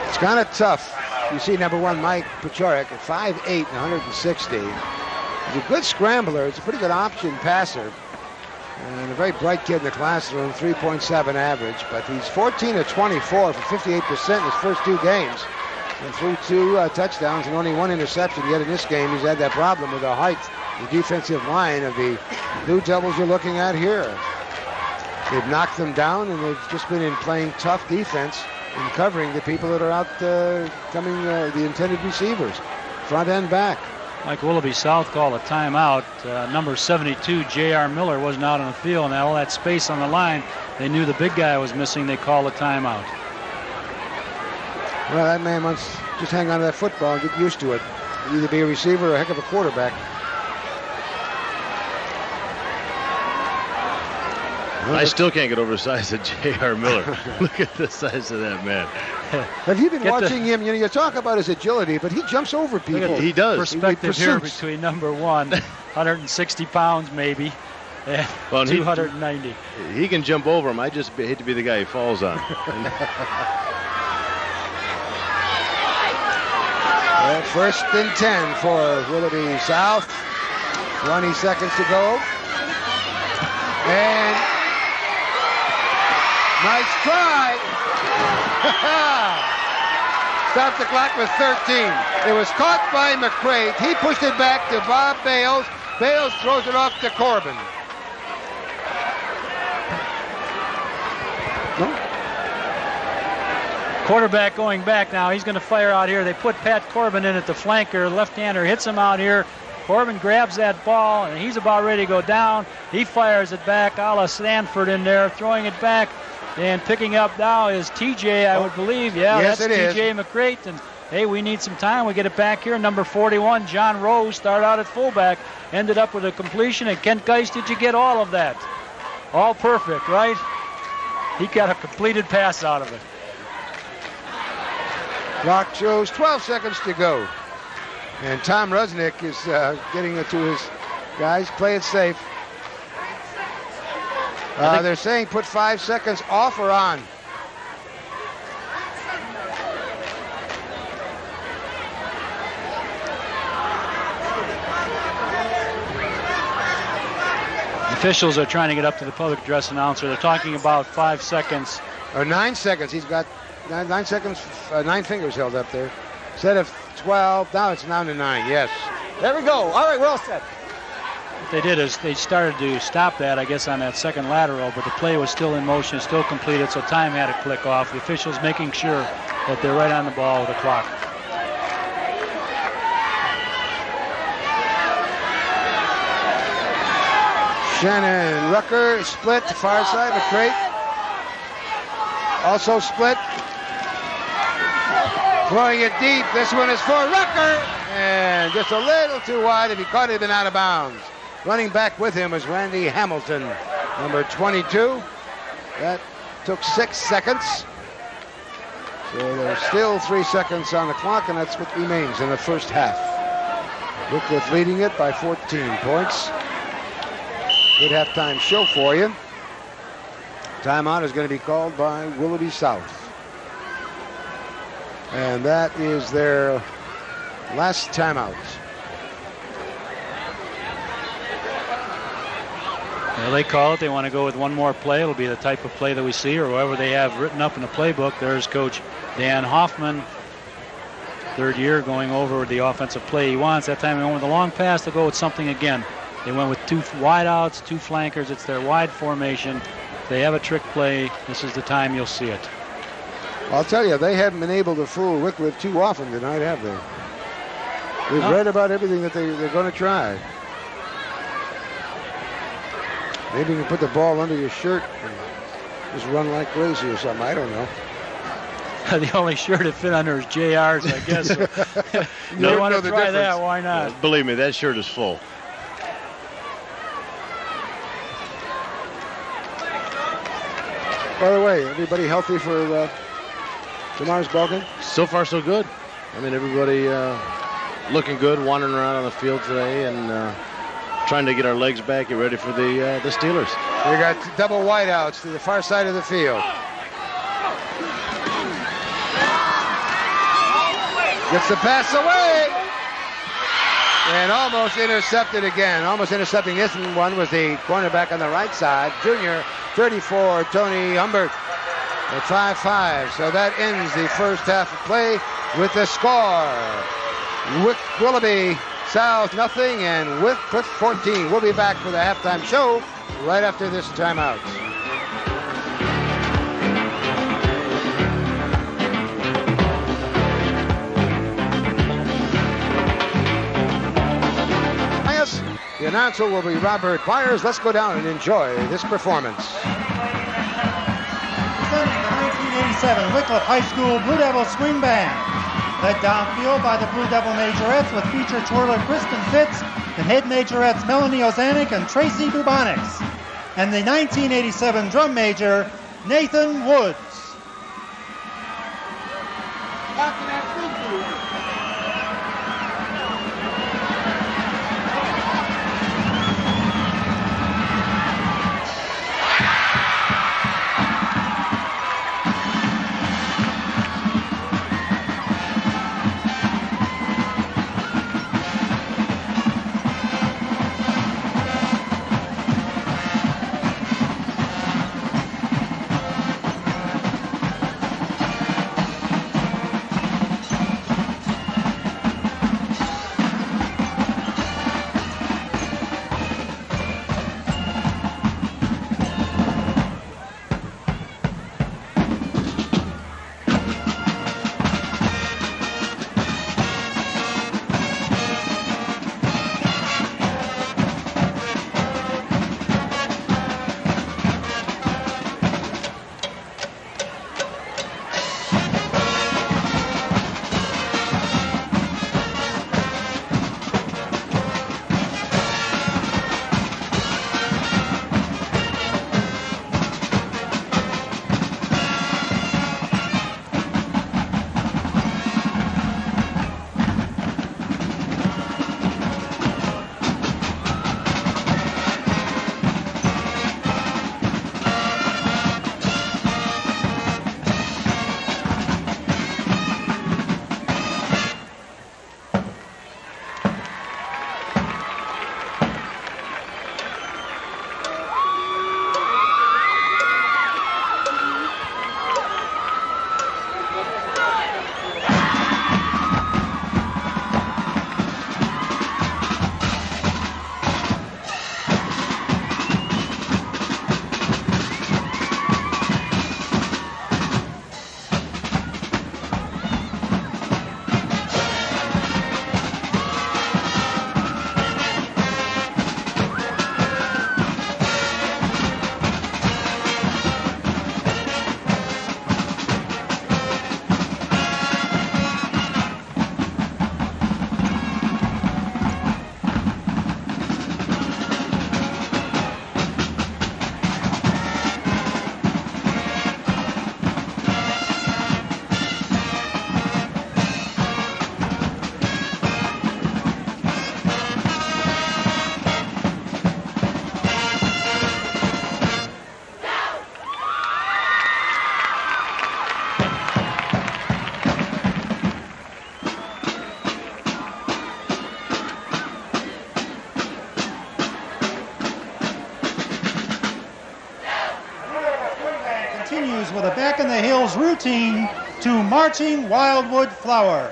It's kind of tough. You see number 1, Mike Pachorek, at 5'8" and 160. He's a good scrambler. He's a pretty good option passer. And a very bright kid in the classroom, 3.7 average. But he's 14 of 24 for 58% in his first 2 games. And threw 2 touchdowns and only 1 interception. Yet in this game, he's had that problem with the height, the defensive line of the Blue Devils you're looking at here. They've knocked them down, and they've just been in playing tough defense and covering the people that are out coming, the intended receivers, front and back. Mike Willoughby South called a timeout. Number 72, J.R. Miller, wasn't out on the field, and all that space on the line, they knew the big guy was missing. They called a timeout. Well, that man must just hang on to that football and get used to it. Either be a receiver or a heck of a quarterback. I still can't get over the size of J.R. Miller. Look at the size of that man. Have you been watching him? You talk about his agility, but he jumps over people. He does. Perspective here between number 1, 160 pounds maybe, and 290. He can jump over him. I just hate to be the guy he falls on. Well, 1st and 10 for Willoughby South. 20 seconds to go. And nice try. Stopped the clock with 13. It was caught by McCrate. He pushed it back to Bob Bales. Bales throws it off to Corbin. Quarterback going back now. He's going to fire out here. They put Pat Corbin in at the flanker. Left-hander hits him out here. Corbin grabs that ball, and he's about ready to go down. He fires it back, a la Stanford in there, throwing it back And picking up now is TJ, I would believe. Yeah, yes, that's TJ McCrate. And hey, we need some time. We get it back here. Number 41, John Rose, started out at fullback, ended up with a completion. And Kent Geist, did you get all of that? All perfect, right? He got a completed pass out of it. Clock shows 12 seconds to go. And Tom Rusnick is getting it to his guys. Play it safe. They're saying put 5 seconds off or on. Officials are trying to get up to the public address announcer. They're talking about 5 seconds. Or 9 seconds. He's got 9 seconds, 9 fingers held up there. Instead of 12, now it's down to 9, yes. There we go. All right, we're all set. What they did is they started to stop that, I guess, on that second lateral, but the play was still in motion, still completed, so time had to click off. The officials making sure that they're right on the ball with the clock. Shannon Rucker split to far side, McCrate also split. Throwing it deep. This one is for Rucker. And just a little too wide. If he caught it, he'd been out of bounds. Running back with him was Randy Hamilton, number 22. That took 6 seconds. So there's still 3 seconds on the clock, and that's what remains in the first half. Wickliffe leading it by 14 points. Good halftime show for you. Timeout is going to be called by Willoughby South. And that is their last timeout. Well, they call it. They want to go with one more play. It'll be the type of play that we see, or whatever they have written up in the playbook. There's Coach Dan Hoffman, third year, going over the offensive play he wants. That time they went with a long pass. They'll go with something again. They went with 2 wideouts, 2 flankers. It's their wide formation. If they have a trick play, this is the time you'll see it. I'll tell you, they haven't been able to fool Wickliffe too often tonight, have they? We've read about everything that they're going to try. Maybe you can put the ball under your shirt and just run like crazy or something. I don't know. The only shirt that fit under is JR's, I guess. So you want to try that, why not? Yeah, believe me, that shirt is full. By the way, everybody healthy for tomorrow's ballgame? So far, so good. I mean, everybody looking good, wandering around on the field today, and trying to get our legs back, get ready for the Steelers. We got double wideouts to the far side of the field. Gets the pass away. And almost intercepted again. Almost intercepting this one was the cornerback on the right side, junior 34, Tony Humbert, at 5'5". So that ends the first half of play with the score. Willoughby South nothing and Wickliffe 14. We'll be back for the halftime show right after this timeout. The announcer will be Robert Byers. Let's go down and enjoy this performance. Presenting the 1987 Wickliffe High School Blue Devil Swing Band. Led downfield by the Blue Devil Majorettes with feature twirler Kristen Fitz, the head Majorettes Melanie Ozanek and Tracy Bubonics. And the 1987 drum major, Nathan Woods. continues with a back in the heels routine to Marching Wildwood Flower.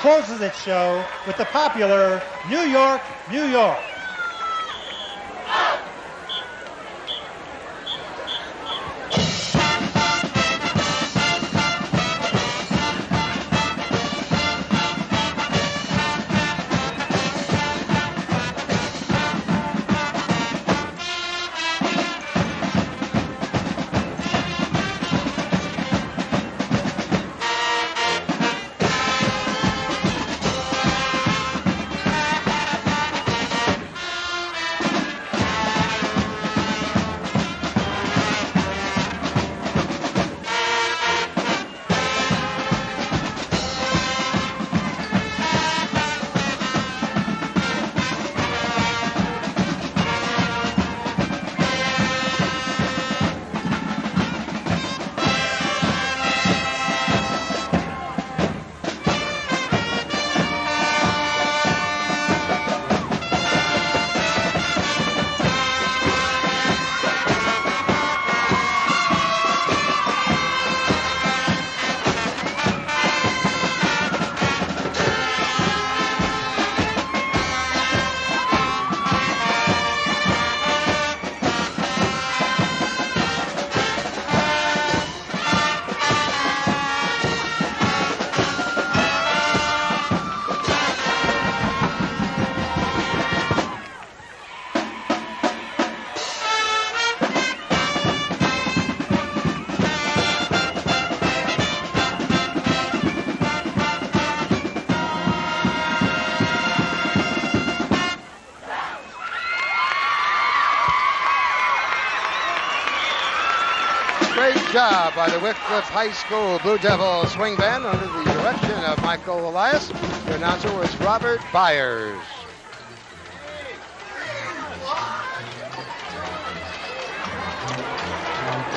Closes its show with the popular New York, New York. Job by the Wickliffe High School Blue Devil Swing Band under the direction of Michael Elias. The announcer was Robert Byers.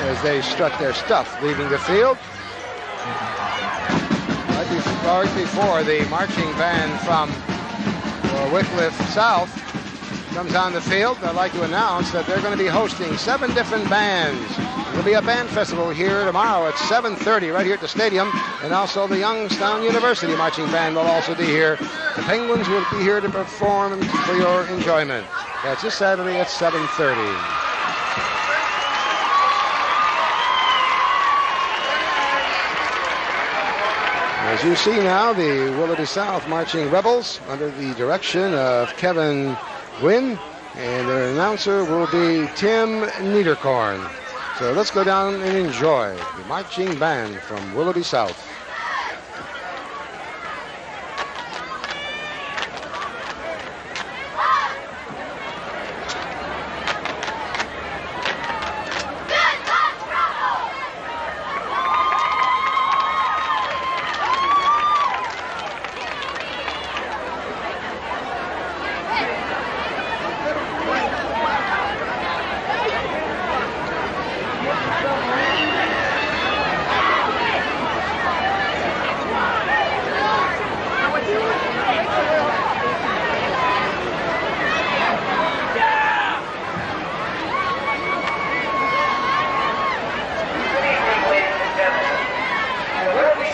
As they strut their stuff, leaving the field. Right before the marching band from Wickliffe South comes on the field, I'd like to announce that they're going to be hosting 7 different bands. There'll be a band festival here tomorrow at 7:30 right here at the stadium, and also the Youngstown University Marching Band will also be here. The Penguins will be here to perform for your enjoyment. That's this Saturday at 7:30. As you see now, the Willoughby South Marching Rebels under the direction of Kevin Gwynn, and their announcer will be Tim Niederkorn. So let's go down and enjoy the marching band from Willoughby South.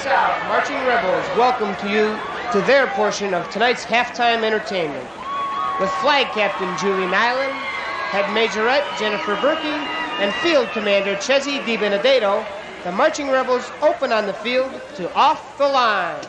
South Marching Rebels welcome you to their portion of tonight's halftime entertainment. With Flag Captain Julie Nyland, Head Majorette Jennifer Berkey, and Field Commander Chezzy DiBenedetto, the Marching Rebels open on the field to Off the Line.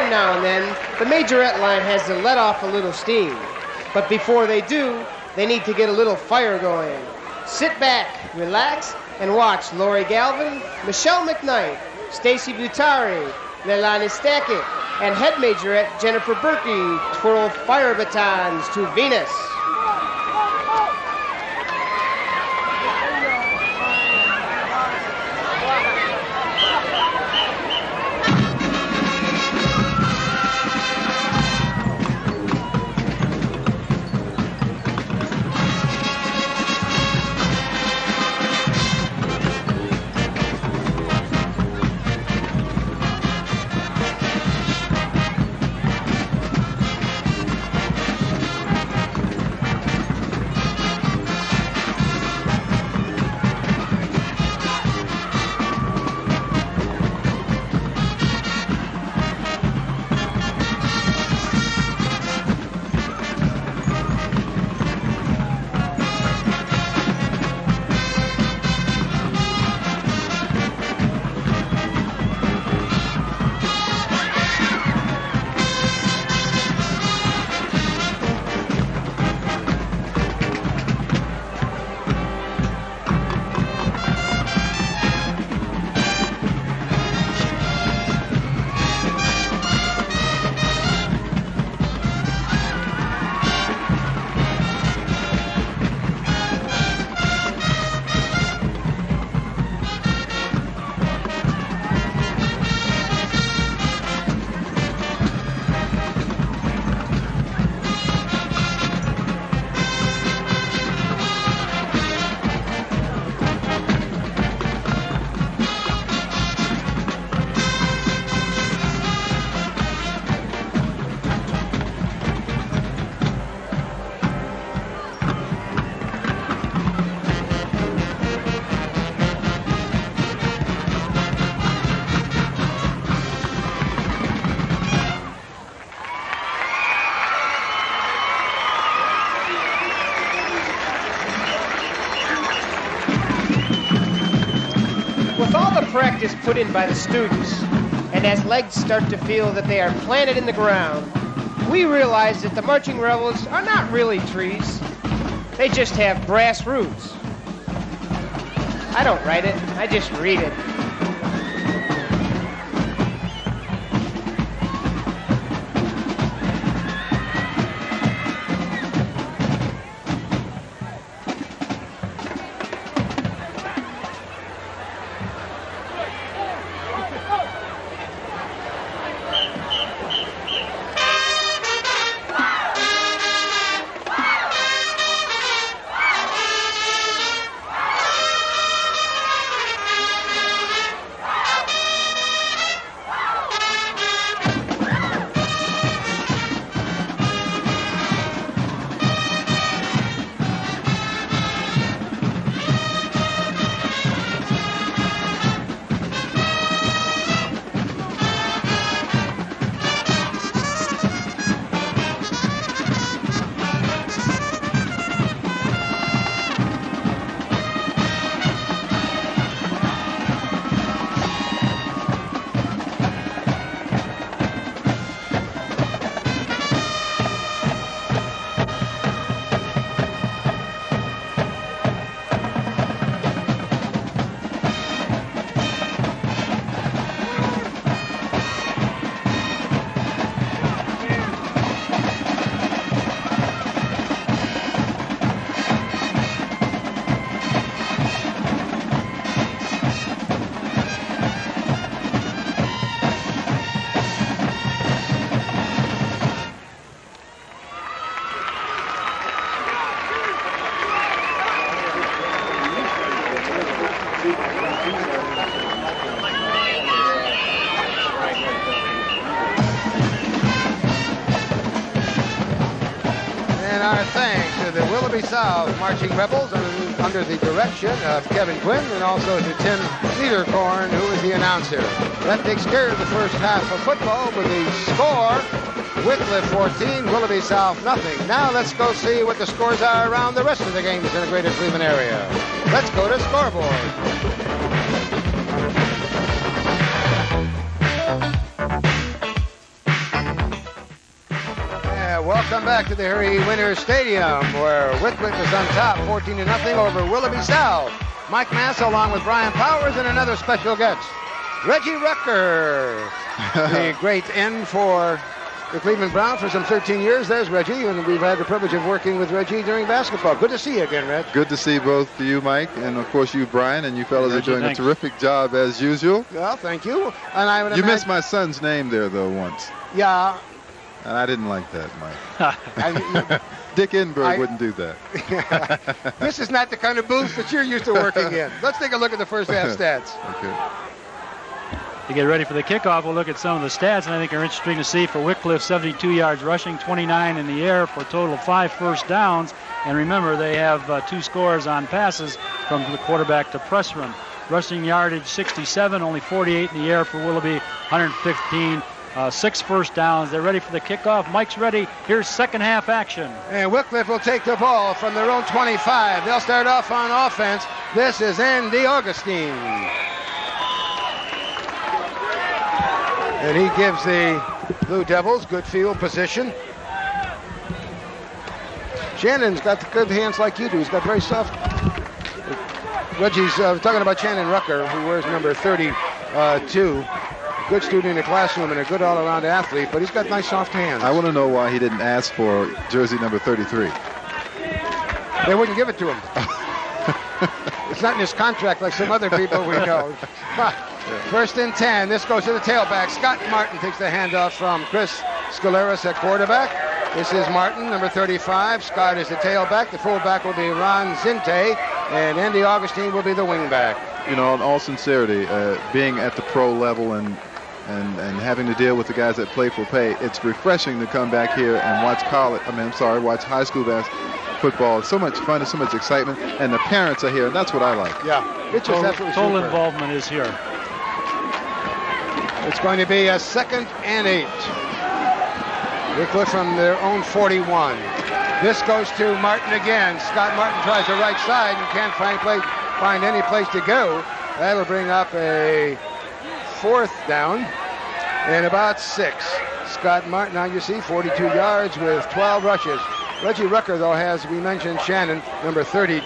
Now and then, the majorette line has to let off a little steam. But before they do, they need to get a little fire going. Sit back, relax, and watch Lori Galvin, Michelle McKnight, Stacy Butari, Leilani Stackett, and Head Majorette Jennifer Berkey twirl fire batons to Venus. Practice put in by the students, and as legs start to feel that they are planted in the ground, we realize that the marching rebels are not really trees. They just have brass roots. I don't write it, I just read it. thanks to the Willoughby South Marching Rebels under the direction of Kevin Quinn, and also to Tim Niederkorn, who is the announcer. That takes care of the first half of football with the score: Wickliffe 14, Willoughby South nothing. Now let's go see what the scores are around the rest of the games in the greater Cleveland area. Let's go to scoreboard. Welcome back to the Harry Winters Stadium, where Wickliffe is on top, 14-0 over Willoughby South. Mike Massa along with Brian Powers and another special guest, Reggie Rucker, the great end for the Cleveland Browns for some 13 years. There's Reggie, and we've had the privilege of working with Reggie during basketball. Good to see you again, Reg. Good to see both you, Mike, and of course you, Brian, and you fellas are doing a terrific job as usual. Well, thank you. And I would you missed my son's name there, though, once. Yeah. And I didn't like that, Mike. Dick Enberg wouldn't do that. This is not the kind of booth that you're used to working in. Let's take a look at the first half stats. Okay. To get ready for the kickoff, we'll look at some of the stats, and I think are interesting to see. For Wickliffe, 72 yards rushing, 29 in the air for a total of 5 first downs. And remember, they have 2 scores on passes from the quarterback to press run. Rushing yardage, 67, only 48 in the air for Willoughby, 115. 6 first downs. They're ready for the kickoff. Mike's ready. Here's second half action. And Wickliffe will take the ball from their own 25. They'll start off on offense. This is Andy Augustine. And he gives the Blue Devils good field position. Shannon's got the good hands like you do. He's got very soft. Reggie's talking about Shannon Rucker, who wears number 32. Good student in the classroom and a good all-around athlete, but he's got nice soft hands. I want to know why he didn't ask for jersey number 33. They wouldn't give it to him. It's not in his contract like some other people we know. First and 10. This goes to the tailback. Scott Martin takes the handoff from Chris Scaleras at quarterback. This is Martin, number 35. Scott is the tailback. The fullback will be Ron Zinte, and Andy Augustine will be the wingback. You know, in all sincerity, being at the pro level and having to deal with the guys that play for pay, it's refreshing to come back here and watch watch high school football. It's so much fun, it's so much excitement, and the parents are here, and that's what I like. Yeah, it's just absolutely total super. Involvement is here. It's going to be a 2nd and 8. Wickliffe from their own 41. This goes to Martin again. Scott Martin tries the right side and can't find any place to go. That'll bring up a 4th down and about 6. Scott Martin, now you see, 42 yards with 12 rushes. Reggie Rucker, though, has, we mentioned Shannon, number 32,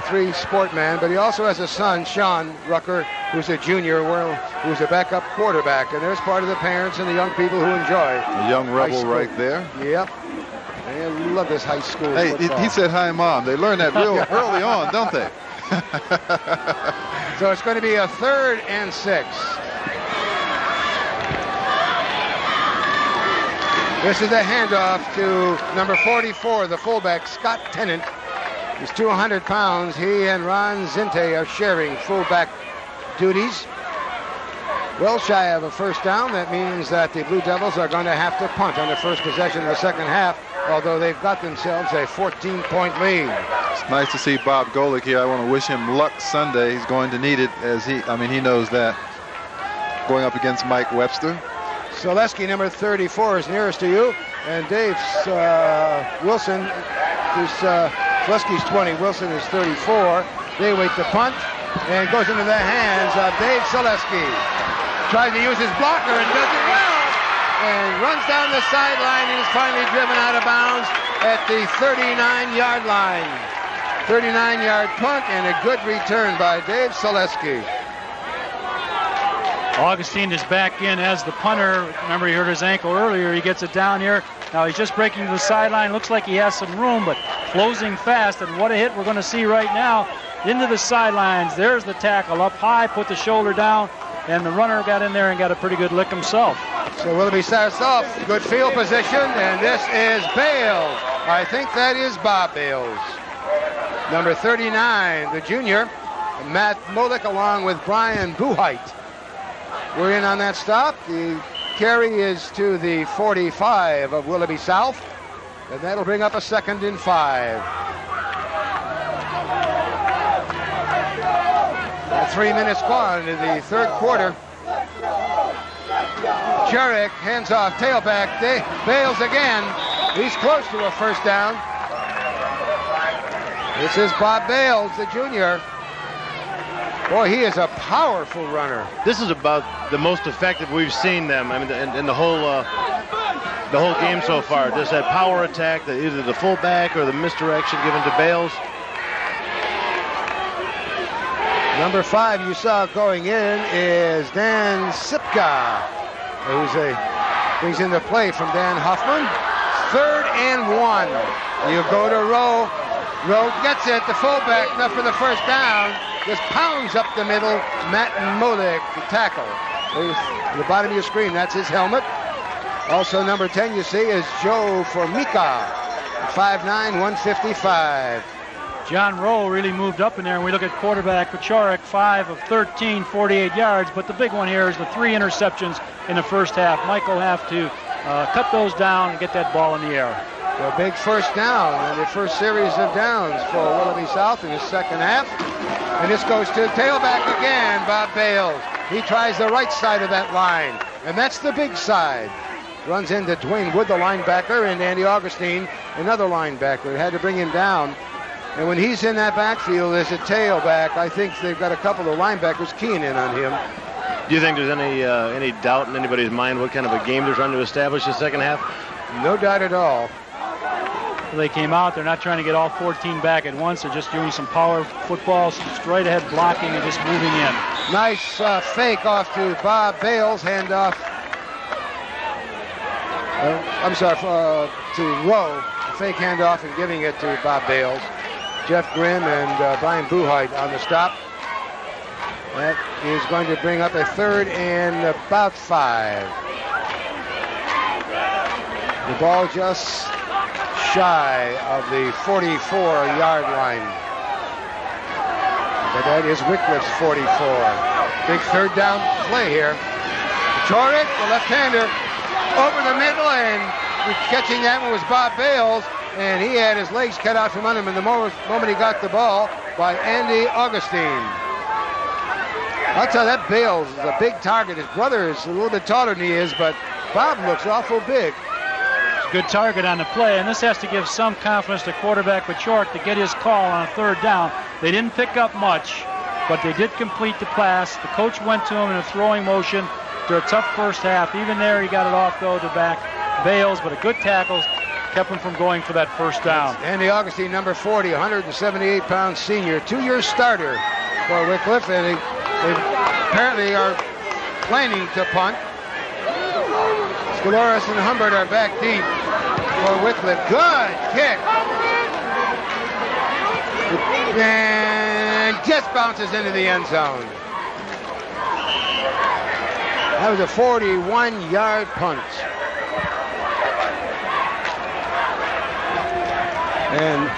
3 sport man, but he also has a son, Sean Rucker, who's a junior, who's a backup quarterback. And there's part of the parents and the young people who enjoy. A young rebel right there. Yep. They love this high school football. He said, "Hi, Mom." They learn that real early on, don't they? So it's going to be a 3rd and 6. This is a handoff to number 44, the fullback, Scott Tennant. He's 200 pounds. He and Ron Zinte are sharing fullback duties. Well shy of a first down. That means that the Blue Devils are going to have to punt on the first possession of the second half, although they've got themselves a 14-point lead. It's nice to see Bob Golic here. I want to wish him luck Sunday. He's going to need it, he knows that. Going up against Mike Webster. Selesky, number 34, is nearest to you, and Dave Wilson is Selesky's 20. Wilson is 34. They wait the punt, and goes into the hands of Dave Selesky. Tries to use his blocker and does it well, and runs down the sideline and is finally driven out of bounds at the 39-yard line. 39-yard punt and a good return by Dave Selesky. Augustine is back in as the punter. Remember, he hurt his ankle earlier. He gets it down here. Now he's just breaking to the sideline. Looks like he has some room, but closing fast. And what a hit we're going to see right now. Into the sidelines. There's the tackle up high, put the shoulder down, and the runner got in there and got a pretty good lick himself. So Willoughby starts off. Good field position, and this is Bales. I think that is Bob Bales. Number 39, the junior, Matt Molick, along with Brian Buheit. We're in on that stop. The carry is to the 45 of Willoughby South. And that'll bring up a 2nd and 5. 3 minutes gone in the third quarter. Jurek hands off, tailback. Bales again. He's close to a first down. This is Bob Bales, the junior. Boy, he is a powerful runner. This is about the most effective we've seen them. I mean, in the whole game so far. Just that power attack, either the fullback or the misdirection given to Bales. Number 5 you saw going in is Dan Sipka, brings in the play from Dan Hoffman. 3rd and 1. You go to Rowe. Rowe gets it. The fullback, enough for the first down. Just pounds up the middle. Matt Molik, the tackle. At the bottom of your screen, that's his helmet. Also, number 10 you see is Joe Formica, 5'9", 155. John Rowe really moved up in there, and we look at quarterback Pachorek, 5 of 13, 48 yards. But the big one here is the 3 interceptions in the first half. Mike will have to cut those down and get that ball in the air. A big first down, and the first series of downs for Willoughby South in the second half. And this goes to tailback again, Bob Bales. He tries the right side of that line, and that's the big side. Runs into Dwayne Wood, the linebacker, and Andy Augustine, another linebacker. Had to bring him down. And when he's in that backfield as a tailback, I think they've got a couple of linebackers keying in on him. Do you think there's any doubt in anybody's mind what kind of a game they're trying to establish the second half? No doubt at all. They came out. They're not trying to get all 14 back at once. They're just doing some power football, straight ahead blocking and just moving in. Nice fake off to Bob Bales. Handoff. To Rowe. Fake handoff and giving it to Bob Bales. Jeff Grimm and Brian Buhite on the stop. That is going to bring up a 3rd and about 5. The ball just shy of the 44-yard line. But that is Wickliffe's 44. Big 3rd down play here. Pachorek, the left-hander, over the middle, and catching that one was Bob Bales, and he had his legs cut out from under him in the moment he got the ball by Andy Augustine. I'll tell you, that Bales is a big target. His brother is a little bit taller than he is, but Bob looks awful big. Good target on the play, and this has to give some confidence to quarterback Pachorek to get his call on a 3rd down. They didn't pick up much, but they did complete the pass. The coach went to him in a throwing motion after a tough first half. Even there, he got it off, though, to back Bales, but a good tackle kept him from going for that first down. Andy Augustine, number 40, 178-pound senior, 2-year starter for Wickliffe, and they apparently are planning to punt. Scalores and Humbert are back deep for Wickliffe. Good kick. And just bounces into the end zone. That was a 41-yard punt. And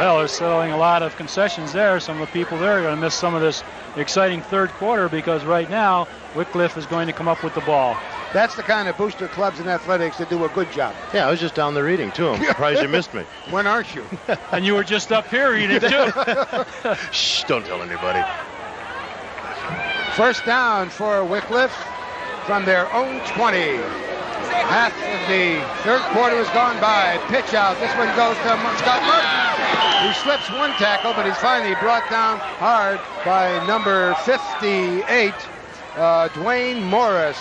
well, they're selling a lot of concessions there. Some of the people there are going to miss some of this exciting third quarter because right now Wickliffe is going to come up with the ball. That's the kind of booster clubs in athletics that do a good job. Yeah, I was just down there reading, too. I'm surprised you missed me. When aren't you? And you were just up here reading, too. Shh, don't tell anybody. First down for Wickliffe from their own 20. Half of the third quarter has gone by. Pitch out. This one goes to Scott Martin. He slips one tackle, but he's finally brought down hard by number 58, Dwayne Morris,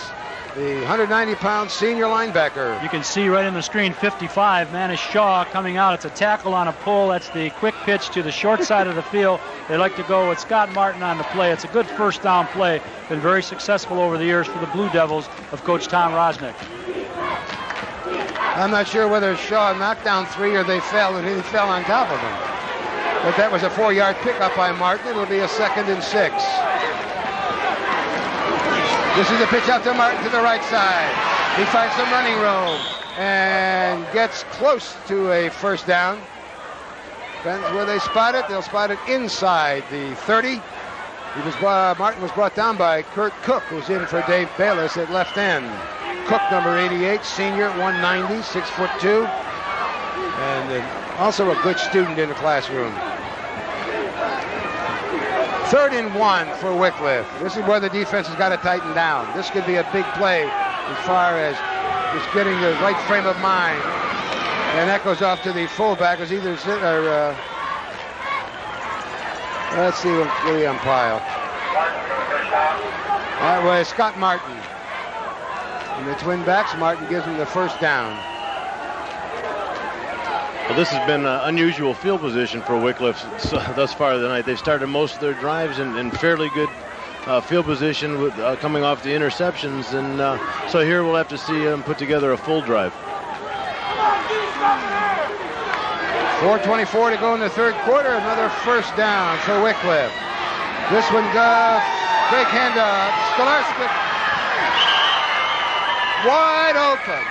the 190-pound senior linebacker. You can see right on the screen 55, Manish Shaw coming out. It's a tackle on a pull. That's the quick pitch to the short side of the field. They like to go with Scott Martin on the play. It's a good first down play. Been very successful over the years for the Blue Devils of Coach Tom Rosnick. I'm not sure whether Shaw knocked down three or they fell and he fell on top of him. But that was a 4-yard pickup by Martin. It'll be a 2nd and 6. This is a pitch out to Martin to the right side. He finds some running room and gets close to a first down. Depends where they spot it. They'll spot it inside the 30. Martin was brought down by Kurt Cook, who's in for Dave Bayless at left end. Cook, number 88, senior, 190, 6'2", and also a good student in the classroom. 3rd and 1 for Wickliffe. This is where the defense has got to tighten down. This could be a big play as far as just getting the right frame of mind. And that goes off to the fullback. It was either let's see what the umpire. That was Scott Martin. And the twin backs, Martin gives him the first down. Well, this has been unusual field position for Wickliffe thus far tonight. They've started most of their drives in fairly good field position with coming off the interceptions, and so here we'll have to see them put together a full drive. 4:24 to go in the 3rd quarter. Another first down for Wickliffe. This one goes big handoff. Scholarski wide open.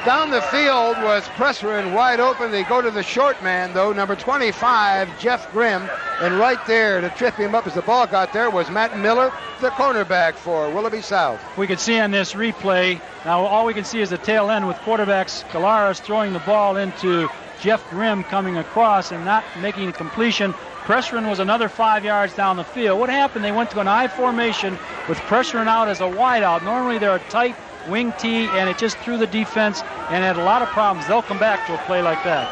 Down the field was Presserin wide open. They go to the short man, though, number 25, Jeff Grimm. And right there to trip him up as the ball got there was Matt Miller, the cornerback for Willoughby South. We can see on this replay, now all we can see is the tail end with quarterback Scalaris throwing the ball into Jeff Grimm coming across and not making a completion. Presserin was another 5 yards down the field. What happened? They went to an I formation with Presserin out as a wideout. Normally they're a tight wing tee, and it just threw the defense and had a lot of problems. They'll come back to a play like that.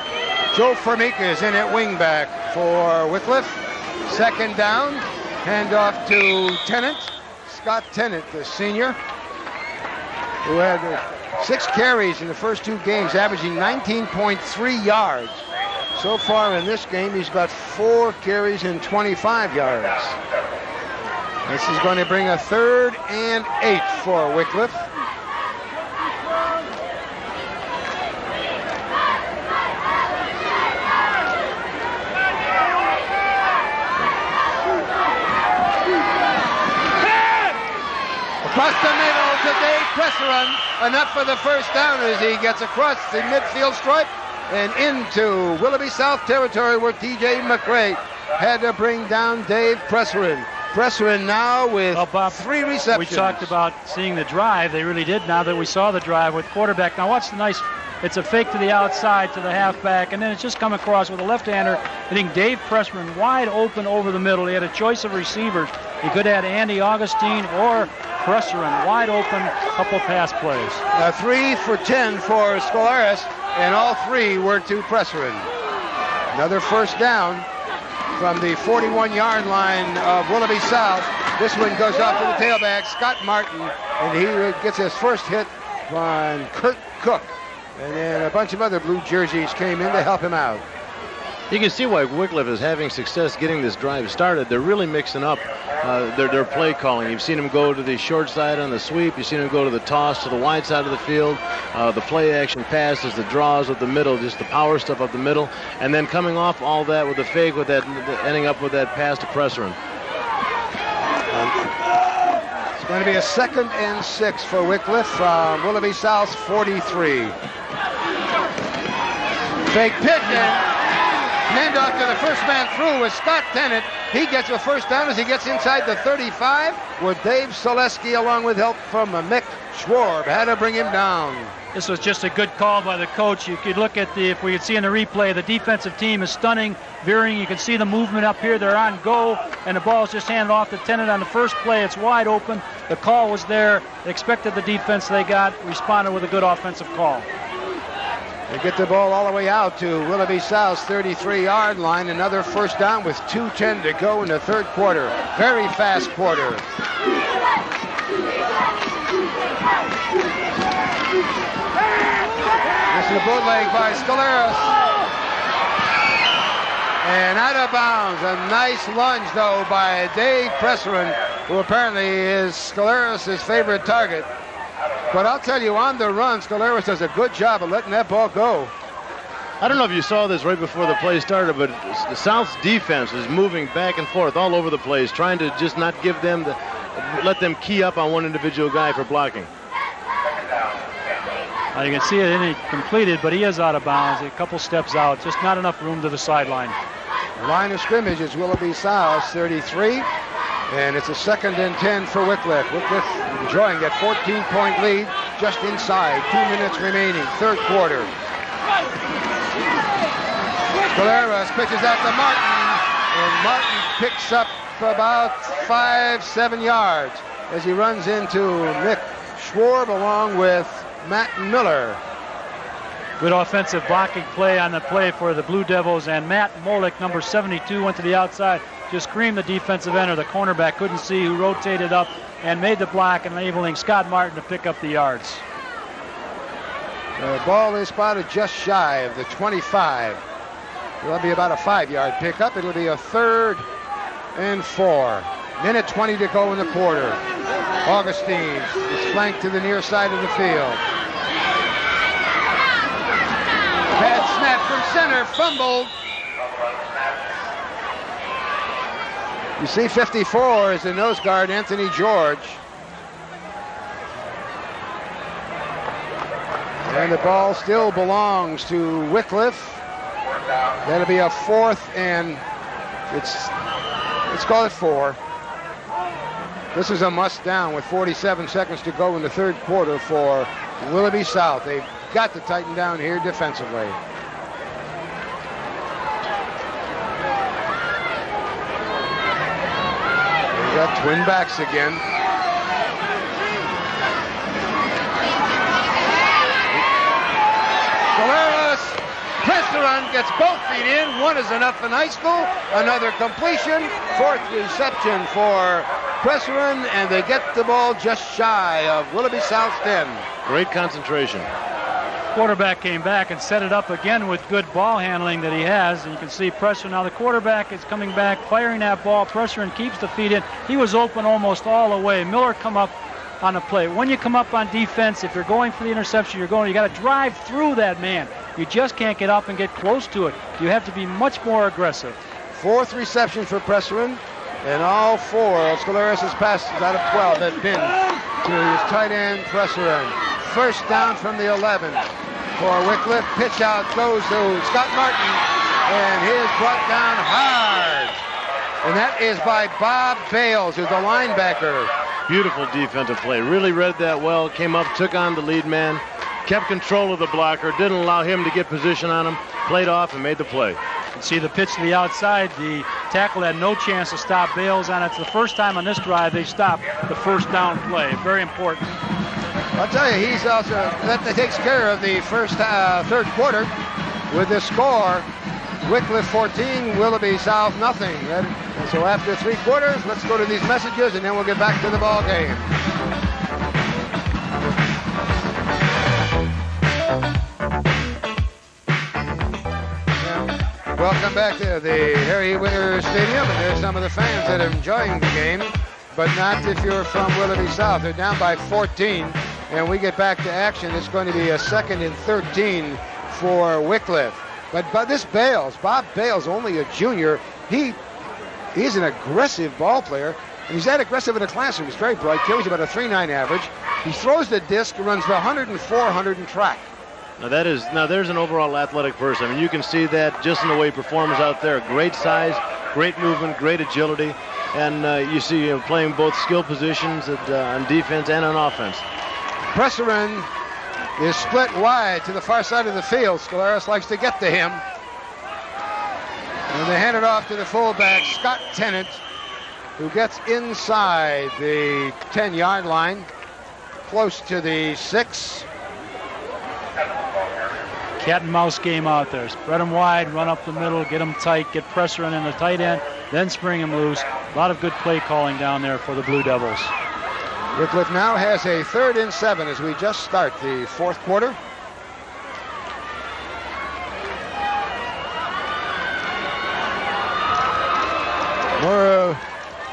Joe Formica is in at wingback for Wickliffe. 2nd down, handoff to Tennant. Scott Tennant, the senior, who had 6 carries in the first 2 games, averaging 19.3 yards. So far in this game, he's got 4 carries and 25 yards. This is going to bring a 3rd and 8 for Wickliffe. Across the middle to Dave Presserin. Enough for the first down as he gets across the midfield stripe and into Willoughby South territory where T.J. McRae had to bring down Dave Presserin. Presserin now with 3 receptions. We talked about seeing the drive. They really did now that we saw the drive with quarterback. Now watch the nice, it's a fake to the outside to the halfback, and then it's just come across with a left-hander hitting Dave Presserin wide open over the middle. He had a choice of receivers. He could have had Andy Augustine or Presserin wide open, couple pass plays. 3 for 10 for Scolaris, and all 3 were to Presserin. Another first down from the 41-yard line of Willoughby South. This one goes off to the tailback, Scott Martin, and he gets his first hit on Kurt Cook. And then a bunch of other blue jerseys came in to help him out. You can see why Wickliffe is having success getting this drive started. They're really mixing up their play calling. You've seen them go to the short side on the sweep. You've seen them go to the toss to the wide side of the field. The play action passes, the draws of the middle, just the power stuff up the middle. And then coming off all that with the fake, with that ending up with that pass to Presserin. It's going to be a 2nd and 6 for Wickliffe from Willoughby South's 43. Fake pitch and handoff to the first man through with Scott Tennant. He gets a first down as he gets inside the 35 with Dave Soleski along with help from Mick Schwarb. Had to bring him down. This was just a good call by the coach. You could look at if we could see in the replay, the defensive team is stunning, veering. You can see the movement up here. They're on go, and the ball is just handed off to Tennant on the first play. It's wide open. The call was there. They expected the defense they got, responded with a good offensive call. They get the ball all the way out to Willoughby South's 33-yard line. Another first down with 2:10 to go in the 3rd quarter. Very fast quarter. This is a bootleg by Scalaris. And out of bounds. A nice lunge, though, by Dave Presserin, who apparently is Scalaris' favorite target. But I'll tell you, on the run, Scalaris does a good job of letting that ball go. I don't know if you saw this right before the play started, but the South's defense is moving back and forth all over the place, trying to just not give them let them key up on one individual guy for blocking. You can see it isn't completed, but he is out of bounds. A couple steps out, just not enough room to the sideline. The line of scrimmage is Willoughby South 33, and it's a 2nd and 10 for Wickliffe. Wickliffe enjoying that 14-point lead. just inside. 2 minutes remaining, third quarter. Goliath pitches out to Martin, and Martin picks up about 5-7 yards as he runs into Nick Schwarb along with Matt Miller. Good offensive blocking play on the play for the Blue Devils, and Matt Molick, number 72, went to the outside, just screamed the defensive end, or the cornerback couldn't see, who rotated up and made the block, enabling Scott Martin to pick up the yards. The ball is spotted just shy of the 25. It'll be about a 5-yard pickup. It'll be a 3rd and 4. Minute 20 to go in the quarter. Augustine is flanked to the near side of the field. Bad snap from center, fumbled. You see 54 is the nose guard, Anthony George. And the ball still belongs to Wickliffe. That'll be a 4th and let's call it 4. This is a must down with 47 seconds to go in the third quarter for Willoughby South. They've got to tighten down here defensively. We got twin backs again. Presseron gets both feet in. One is enough in high school. Another completion. 4th reception for Presseron, and they get the ball just shy of Willoughby South's 10. Great concentration. Quarterback came back and set it up again with good ball handling that he has. And you can see Presseron. Now the quarterback is coming back, firing that ball. Presseron keeps the feet in. He was open almost all the way. Miller come up on the play. When you come up on defense, if you're going for the interception, you got to drive through that man. You just can't get up and get close to it. You have to be much more aggressive. 4th reception for Presseron, and all 4 of Scolaris' passes out of 12 have been to his tight end Presseron. First down from the 11 for Wickliffe. Pitch out goes to Scott Martin, and he is brought down hard. And that is by Bob Bales, who's the linebacker. Beautiful defensive play. Really read that well. Came up, took on the lead man, kept control of the blocker, didn't allow him to get position on him, played off and made the play. You see the pitch to the outside. The tackle had no chance to stop Bales on it. It's the first time on this drive they stopped the first down play. Very important. I'll tell you, he's also that takes care of the third quarter with the score. Wickliffe 14, Willoughby South nothing. And so after 3 quarters, let's go to these messages and then we'll get back to the ball game. Welcome back to the Harry Winter Stadium, and there's some of the fans that are enjoying the game, but not if you're from Willoughby South. They're down by 14, and we get back to action. It's going to be a 2nd and 13 for Wickliffe. But this Bales, Bob Bales, only a junior, he's an aggressive ball player, and he's that aggressive in the classroom. He's very bright. He's about a 3.9 average. He throws the disc, runs for 100 and 400 in track. Now there's an overall athletic person. I mean, you can see that just in the way he performs out there. Great size, great movement, great agility, and you see him playing both skill positions on defense and on offense. Presseron is split wide to the far side of the field. Scolaris likes to get to him. And they hand it off to the fullback, Scott Tennant, who gets inside the 10-yard line, close to the 6. Cat and mouse game out there. Spread them wide, run up the middle, get them tight, get Presseron in the tight end, then spring him loose. A lot of good play calling down there for the Blue Devils. Wickliffe now has a 3rd and 7 as we just start the fourth quarter.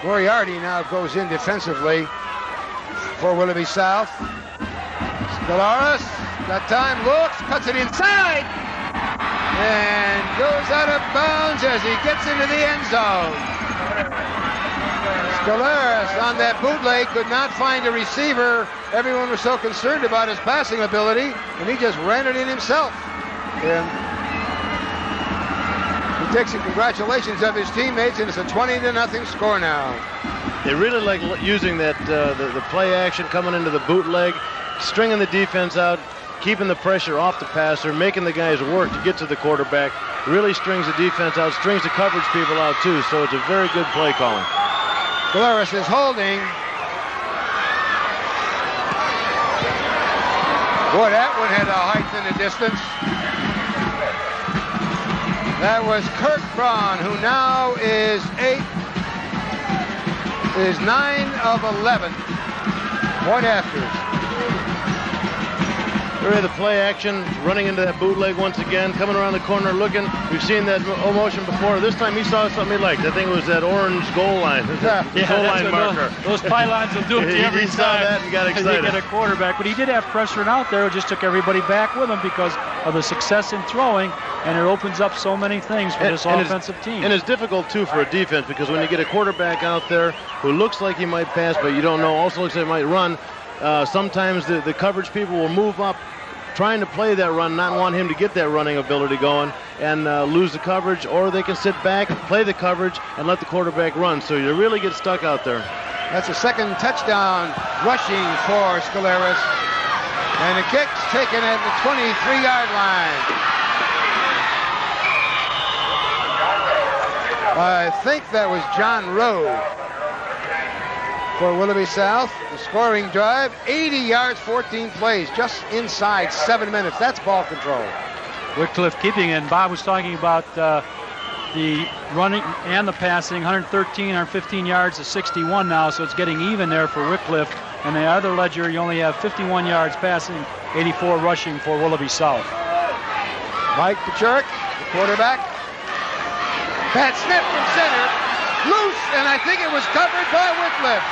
Moriarty now goes in defensively for Willoughby South. Scolaris got time, looks, cuts it inside, and goes out of bounds as he gets into the end zone. Scolaris on that bootleg could not find a receiver. Everyone was so concerned about his passing ability, and he just ran it in himself. And he takes the congratulations of his teammates, and it's a 20-0 score now. They really like using that the play action coming into the bootleg. stringing the defense out, keeping the pressure off the passer, making the guys work to get to the quarterback, really strings the defense out, strings the coverage people out too, so it's a very good play calling. Golaris is holding. Boy, that one had a height in the distance. That was Kurt Braun, who now is 9 of 11 point afters. Here the play action, running into that bootleg once again, coming around the corner looking. We've seen that motion before. This time he saw something he liked. I think it was that orange goal line. Goal line marker. Those pylons will do it to you every he saw time. That and got excited. He get a quarterback, but he did have pressure out there. It just took everybody back with him because of the success in throwing, and it opens up so many things for this offensive team. And it's difficult, too, for a defense because when you get a quarterback out there who looks like he might pass, but you don't know, also looks like he might run, sometimes the coverage people will move up trying to play that run, not want him to get that running ability going and lose the coverage, or they can sit back, play the coverage, and let the quarterback run. So you really get stuck out there. That's a second touchdown rushing for Scolaris. And the kick's taken at the 23-yard line. I think that was John Rowe for Willoughby South. The scoring drive, 80 yards, 14 plays, just inside 7 minutes. That's ball control. Wickliffe keeping it. And Bob was talking about the running and the passing, 113, 115 yards to 61 now, so it's getting even there for Wickliffe. And the other ledger, you only have 51 yards passing, 84 rushing for Willoughby South. Mike Pachurik, the quarterback. Pat snip from center, loose, and I think it was covered by Wickliffe.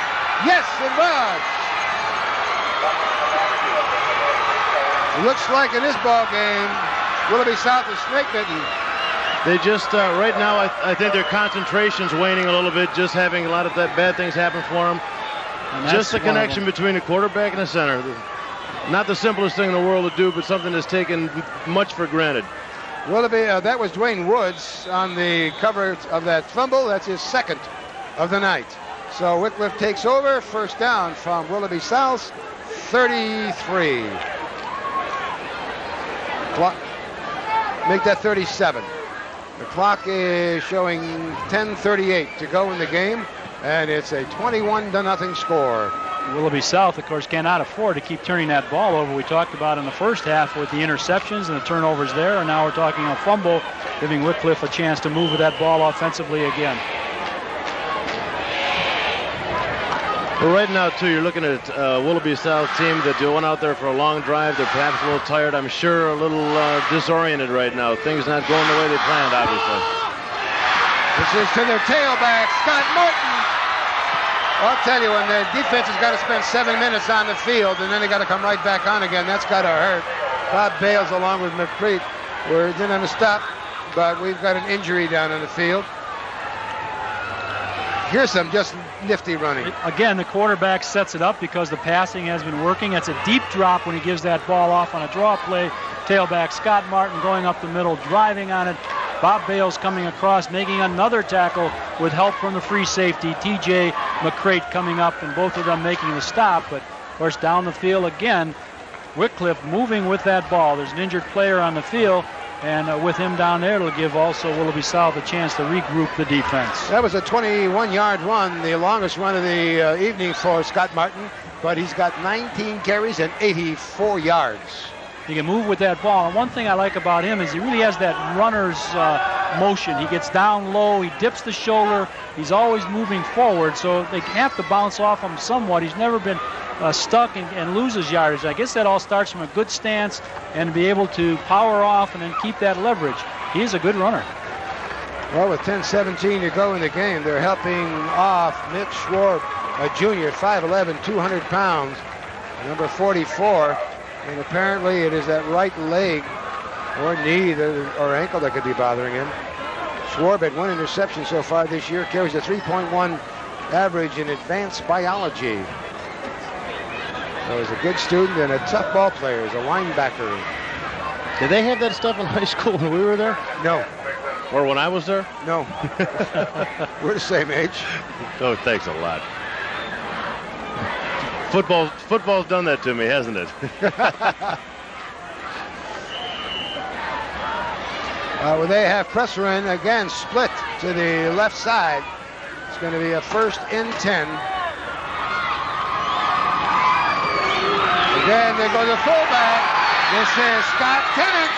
Yes, it was. It looks like in this ball game, Willoughby South is snake bitten. They just, right now, I think their concentration's waning a little bit, just having a lot of bad things happen for them. Just the connection between the quarterback and the center. Not the simplest thing in the world to do, but something that's taken much for granted. Willoughby, that was Dwayne Woods on the cover of that fumble. That's his second of the night. So Wickliffe takes over, first down from Willoughby South, 33. Clock, make that 37. The clock is showing 10:38 to go in the game, and it's a 21-0 score. Willoughby South, of course, cannot afford to keep turning that ball over. We talked about in the first half with the interceptions and the turnovers there, and now we're talking a fumble, giving Wickliffe a chance to move with that ball offensively again. Well, right now, too, you're looking at Willoughby South team that went out there for a long drive. They're perhaps a little tired. I'm sure a little disoriented right now. Things not going the way they planned, obviously. This is to their tailback, Scott Martin. I'll tell you, when the defense has got to spend 7 minutes on the field and then they got to come right back on again, that's got to hurt. Bob Bales along with McCreek didn't have a stop, but we've got an injury down on the field. Here's some just nifty running. Again, the quarterback sets it up because the passing has been working. It's a deep drop when he gives that ball off on a draw play. Tailback Scott Martin going up the middle, driving on it. Bob Bales coming across, making another tackle with help from the free safety. T.J. McCrate coming up, and both of them making the stop. But, of course, down the field again, Wickliffe moving with that ball. There's an injured player on the field, and with him down there, it'll give also Willoughby South a chance to regroup the defense. That was a 21-yard run, the longest run of the evening for Scott Martin, but he's got 19 carries and 84 yards. He can move with that ball. And one thing I like about him is he really has that runner's motion. He gets down low, he dips the shoulder, he's always moving forward, so they have to bounce off him somewhat. He's never been stuck and loses yardage. I guess that all starts from a good stance and be able to power off and then keep that leverage. He is a good runner. Well, with 10:17 to go in the game, they're helping off Mitch Schwarb, a junior, 5'11", 200 pounds, number 44. And apparently it is that right leg or knee or ankle that could be bothering him. Schwarb had 1 interception so far this year, carries a 3.1 average in advanced biology. So he's a good student and a tough ball player. He's a linebacker. Did they have that stuff in high school when we were there? No. Or when I was there? No. We're the same age. Oh, thanks a lot. Football's done that to me, hasn't it? Well, they have pressure in again, split to the left side. It's going to be a 1st and 10. Again, they go to fullback. This is Scott Tennant.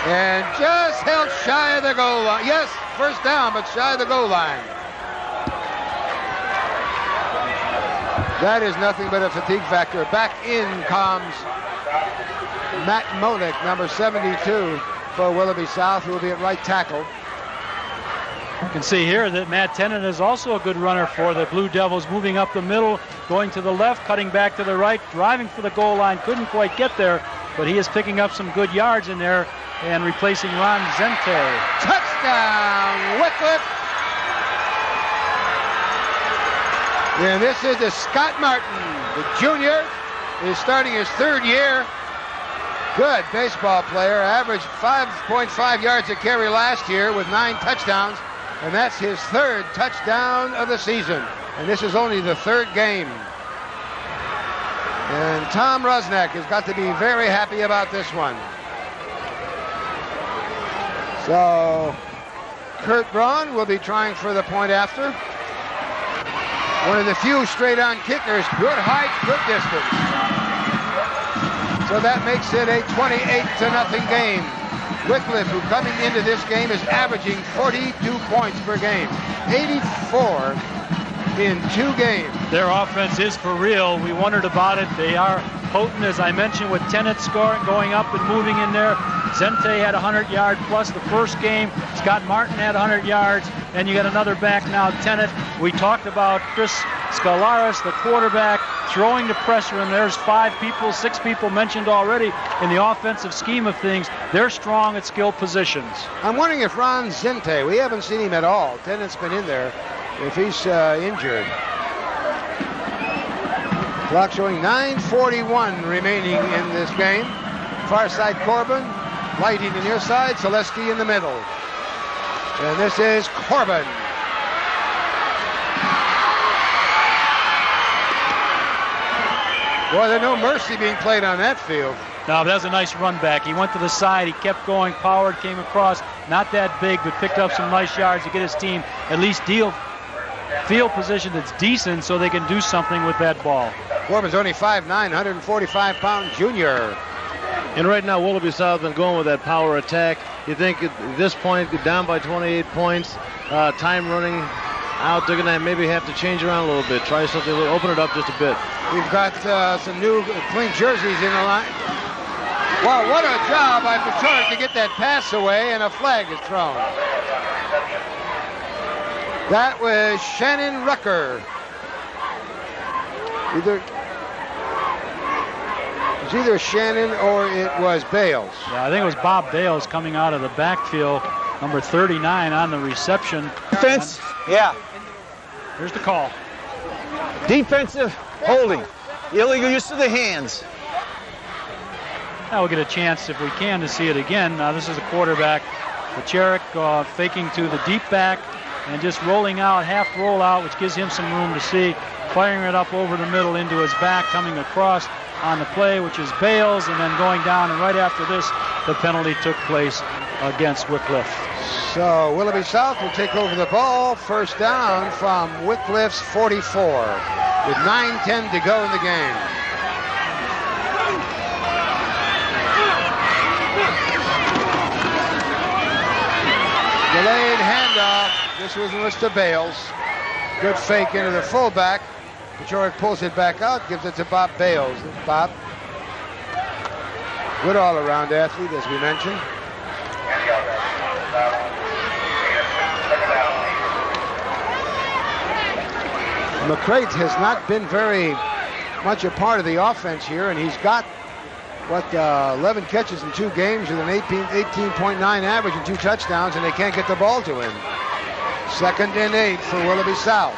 And just held shy of the goal line. Yes, 1st down, but shy of the goal line. That is nothing but a fatigue factor. Back in comes Matt Molick, number 72 for Willoughby South, who will be at right tackle. You can see here that Matt Tennant is also a good runner for the Blue Devils, moving up the middle, going to the left, cutting back to the right, driving for the goal line. Couldn't quite get there, but he is picking up some good yards in there and replacing Ron Zente. Touchdown, Wickliffe. And this is the Scott Martin, the junior, is starting his 3rd year. Good baseball player, averaged 5.5 yards a carry last year with 9 touchdowns, and that's his 3rd touchdown of the season. And this is only the 3rd game. And Tom Rusnak has got to be very happy about this one. So Kurt Braun will be trying for the point after. One of the few straight-on kickers, good height, good distance. So that makes it a 28-0 game. Wickliffe, who coming into this game is averaging 42 points per game, 84 in 2 games. Their offense is for real. We wondered about it. They are potent, as I mentioned, with Tennant scoring, going up and moving in there. Zente had 100-yard plus the first game. Scott Martin had 100 yards. And you got another back now, Tennant. We talked about Chris Scalaris, the quarterback, throwing the pressure, and there's 6 people mentioned already in the offensive scheme of things. They're strong at skill positions. I'm wondering if Ron Zente, we haven't seen him at all. Tennant's been in there, if he's injured. Clock showing 9:41 remaining in this game. Far side Corbin, Lighty to near side, Selesky in the middle. And this is Corbin. Boy, there's no mercy being played on that field. No, that was a nice run back. He went to the side. He kept going. Powered, came across. Not that big, but picked up some nice yards to get his team at least field position that's decent so they can do something with that ball. Corbin's only 5'9", 145-pound junior. And right now, Willoughby South has been going with that power attack. You think at this point, get down by 28 points, time running out, they're going to maybe have to change around a little bit, try something, open it up just a bit. We've got some new clean jerseys in the line. Wow, what a job by Patrick to get that pass away, and a flag is thrown. That was Shannon Rucker. It was either Shannon or it was Bales. Yeah, I think it was Bob Bales coming out of the backfield, number 39 on the reception. Defense, yeah. Here's the call. Defensive holding. Illegal use of the hands. Now we'll get a chance, if we can, to see it again. Now this is a quarterback, Pacherik, faking to the deep back and just rolling out, half roll out, which gives him some room to see. Firing it up over the middle into his back, coming across on the play, which is Bales, and then going down, and right after this, the penalty took place against Wickliffe. So Willoughby South will take over the ball. 1st down from Wickliffe's 44 with 9:10 to go in the game. Delayed handoff. This was to Bales. Good fake into the fullback. Pachorik pulls it back out, gives it to Bob Bales. Bob, good all-around athlete, as we mentioned. McCrate has not been very much a part of the offense here, and he's got, 11 catches in 2 games with an 18.9 average and 2 touchdowns, and they can't get the ball to him. 2nd and 8 for Willoughby South.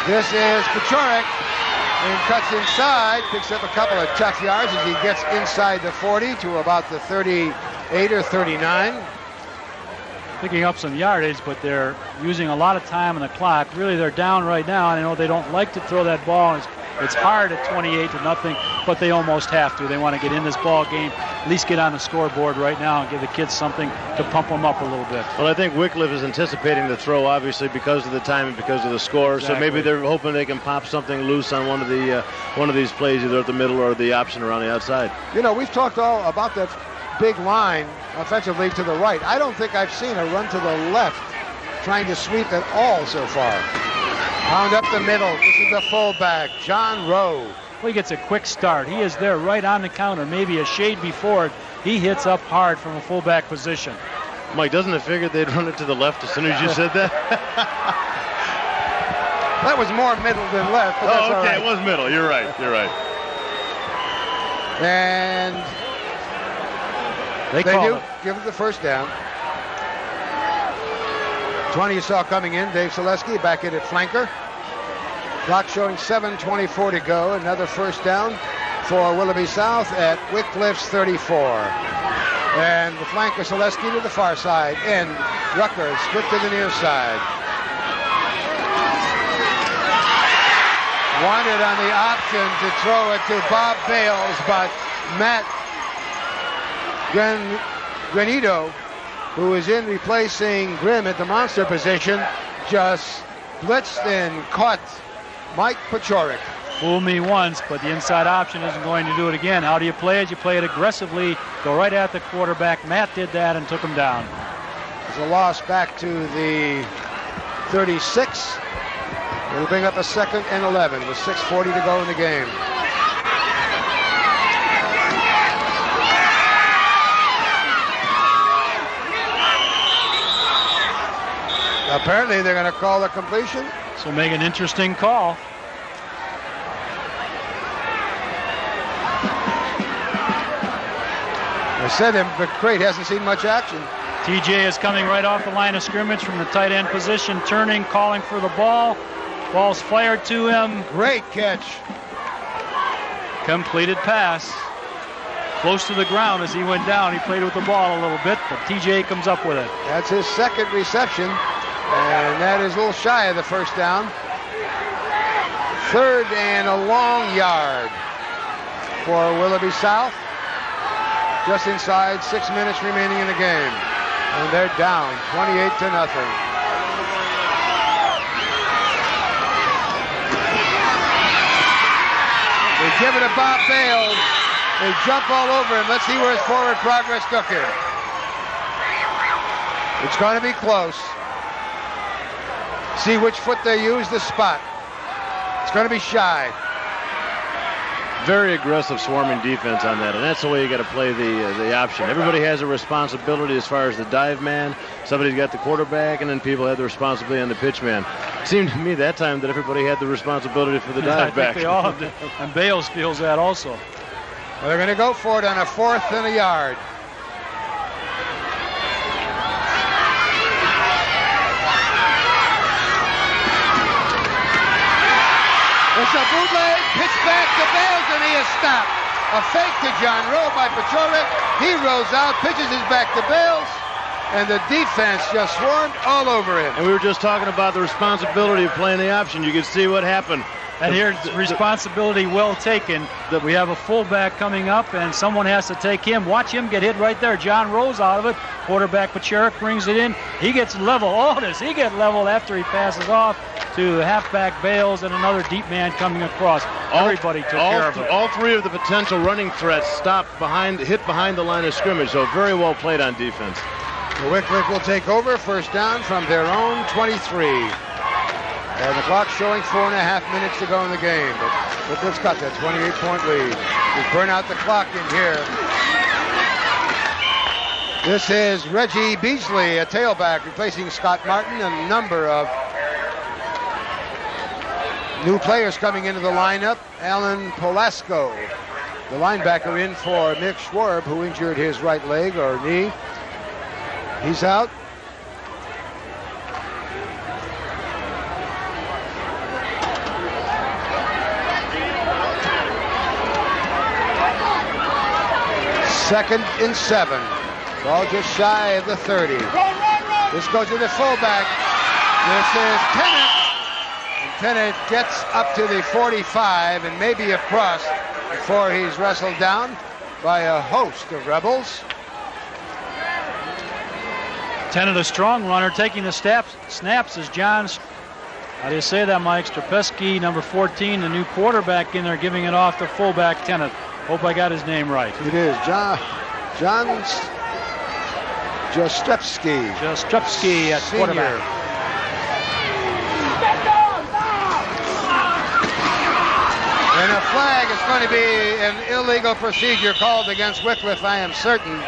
This is Pachorik, and cuts inside, picks up a couple of tough yards as he gets inside the 40 to about the 38 or 39. picking up some yardage, but they're using a lot of time on the clock. Really, they're down right now, and I know they don't like to throw that ball. It's hard at 28-0, but they almost have to. They want to get in this ball game, at least get on the scoreboard right now and give the kids something to pump them up a little bit. Well, I think Wickliffe is anticipating the throw, obviously, because of the time and because of the score. Exactly. So maybe they're hoping they can pop something loose on one of these plays, either at the middle or the option around the outside. You know, we've talked all about that big line offensively to the right. I don't think I've seen a run to the left trying to sweep at all so far. Pound up the middle. This is the fullback, John Rowe. Well, he gets a quick start. He is there right on the counter, maybe a shade before it. He hits up hard from a fullback position. Mike, doesn't it figure they'd run it to the left as soon as you said that? That was more middle than left. But that's okay, all right. it was middle. You're right. And they do give it the first down. 20 you saw coming in. Dave Selesky back in at flanker. Clock showing 7:24 to go. Another first down for Willoughby South at Wickliffe's 34. And the flanker Selesky to the far side. And Rucker split to the near side. Wanted on the option to throw it to Bob Bales, but Matt Granito, who is in replacing Grimm at the monster position, just blitzed and caught Mike Pachorik. Fooled me once, but the inside option isn't going to do it again. How do you play it? You play it aggressively, go right at the quarterback. Matt did that and took him down. There's a loss back to the 36. It'll bring up a 2nd and 11 with 6:40 to go in the game. Apparently they're going to call a completion. So make an interesting call. I said him, but Crate hasn't seen much action. TJ is coming right off the line of scrimmage from the tight end position, turning, calling for the ball. Ball's fired to him. Great catch. Completed pass. Close to the ground as he went down. He played with the ball a little bit, but TJ comes up with it. That's his second reception, and that is a little shy of the first down. 3rd and a long yard for Willoughby South. Just inside 6 minutes remaining in the game. And they're down 28-0. They give it to Bob Bales. They jump all over him. Let's see where his forward progress took him. It's going to be close. See which foot they use to spot. It's going to be shy. Very aggressive swarming defense on that, and that's the way you got to play the option. Everybody has a responsibility as far as the dive man. Somebody's got the quarterback, and then people have the responsibility on the pitch man. It seemed to me that time that everybody had the responsibility for the dive back. I think they all did. And Bales feels that also. Well, they're going to go for it on a 4th and a yard. It's a bootleg, pitch back to Bales, and he is stopped. A fake to John Rowe by Pachorik. He rolls out, pitches his back to Bales, and the defense just swarmed all over him. And we were just talking about the responsibility of playing the option. You could see what happened. And here's responsibility well taken. We have a fullback coming up, and someone has to take him. Watch him get hit right there. John Rowe's out of it. Quarterback Pachorik brings it in. He gets level. Oh, does he get level after he passes off to halfback Bales and another deep man coming across. Everybody took care of it. All three of the potential running threats stopped hit behind the line of scrimmage, so very well played on defense. The Wickliffe will take over, first down from their own 23. And the clock showing 4.5 minutes to go in the game. But Wickliffe got that 28-point lead. We burn out the clock in here. This is Reggie Beasley, a tailback, replacing Scott Martin. A number of new players coming into the lineup. Alan Polasco, the linebacker, in for Mick Schwarb, who injured his right leg or knee. He's out. Second and 7. Ball just shy of the 30. This goes to the fullback. This is Tennant. And Tennant gets up to the 45 and maybe across before he's wrestled down by a host of Rebels. Tennant, a strong runner, taking the snaps as John, how do you say that, Mike? Strapesky, number 14, the new quarterback in there, giving it off to fullback Tennant. Hope I got his name right. It is John Strapesky. Strapesky at Senior. quarterback. And a flag is going to be an illegal procedure called against Wickliffe, I am certain,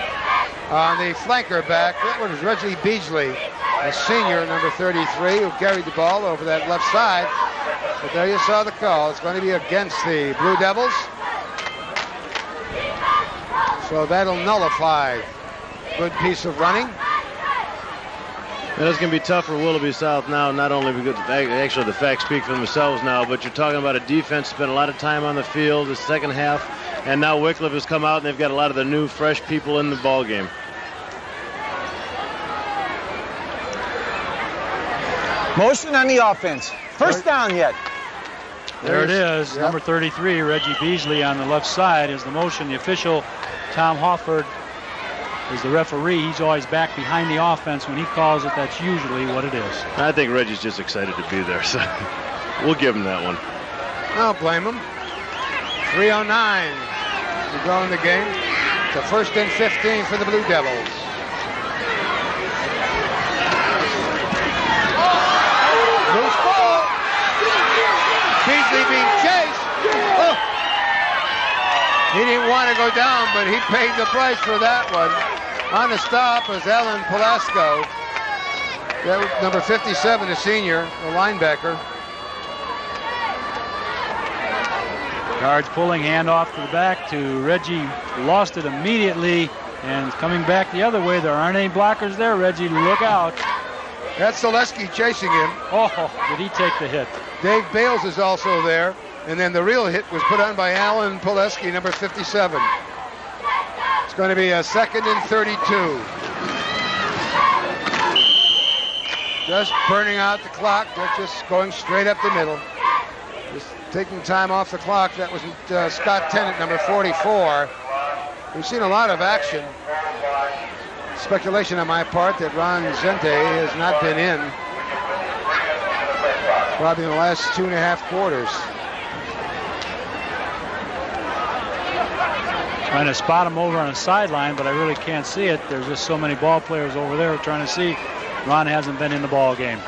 on the flanker back. That one is Reggie Beasley, a senior, number 33, who carried the ball over that left side. But there you saw the call. It's going to be against the Blue Devils. So that'll nullify. Good piece of running. It's going to be tough for Willoughby South now, not only because actually the facts speak for themselves now, but you're talking about a defense spent a lot of time on the field the second half, and now Wickliffe has come out and they've got a lot of the new, fresh people in the ball game. Motion on the offense. First down yet. There it is. Yep. Number 33, Reggie Beasley on the left side is the motion. The official, Tom Hofford, is the referee. He's always back behind the offense. When he calls it, that's usually what it is. I think Reggie's just excited to be there, so we'll give him that one. I don't blame him. 3:09 to go in the game. It's a 1st and 15 for the Blue Devils. Loose ball. Beasley being chased. Oh. He didn't want to go down, but he paid the price for that one. On the stop is Alan Pelasco. Number 57, a senior, a linebacker. Guards pulling, handoff to the back to Reggie. Lost it immediately and coming back the other way. There aren't any blockers there, Reggie. Look out. That's Zaleski chasing him. Oh, did he take the hit? Dave Bales is also there. And then the real hit was put on by Alan Pileski, number 57. It's going to be a 2nd and 32. Just burning out the clock. They're just going straight up the middle. Just taking time off the clock. That was Scott Tennant, number 44. We've seen a lot of action. Speculation on my part that Ron Zente has not been in probably in the last 2.5 quarters. Trying to spot him over on a sideline, but I really can't see it. There's just so many ball players over there trying to see. Ron hasn't been in the ball game.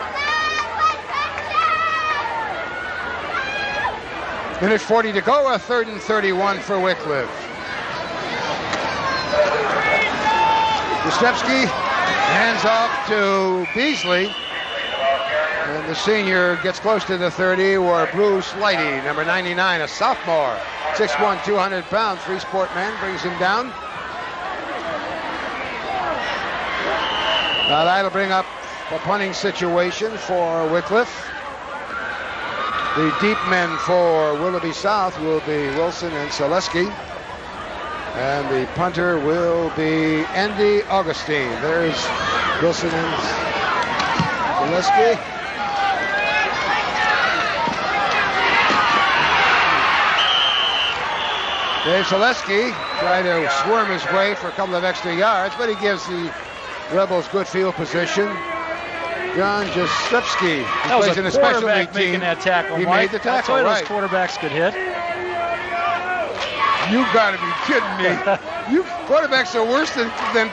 Minute 40 to go, a 3rd and 31 for Wickliffe. Gostepski hands off to Beasley. And the senior gets close to the 30, where Bruce Lighty, number 99, a sophomore, 6'1", 200 pounds, three-sport man, brings him down. Now that'll bring up a punting situation for Wickliffe. The deep men for Willoughby South will be Wilson and Zaleski. And the punter will be Andy Augustine. There's Wilson and Zaleski. Dave Zaleski tried to squirm his way for a couple of extra yards, but he gives the Rebels good field position. John Jastrzewski plays in a special league team. Making that tackle. He Mike. made the tackle, That's why right. those quarterbacks could hit. You got to be kidding me. You quarterbacks are worse than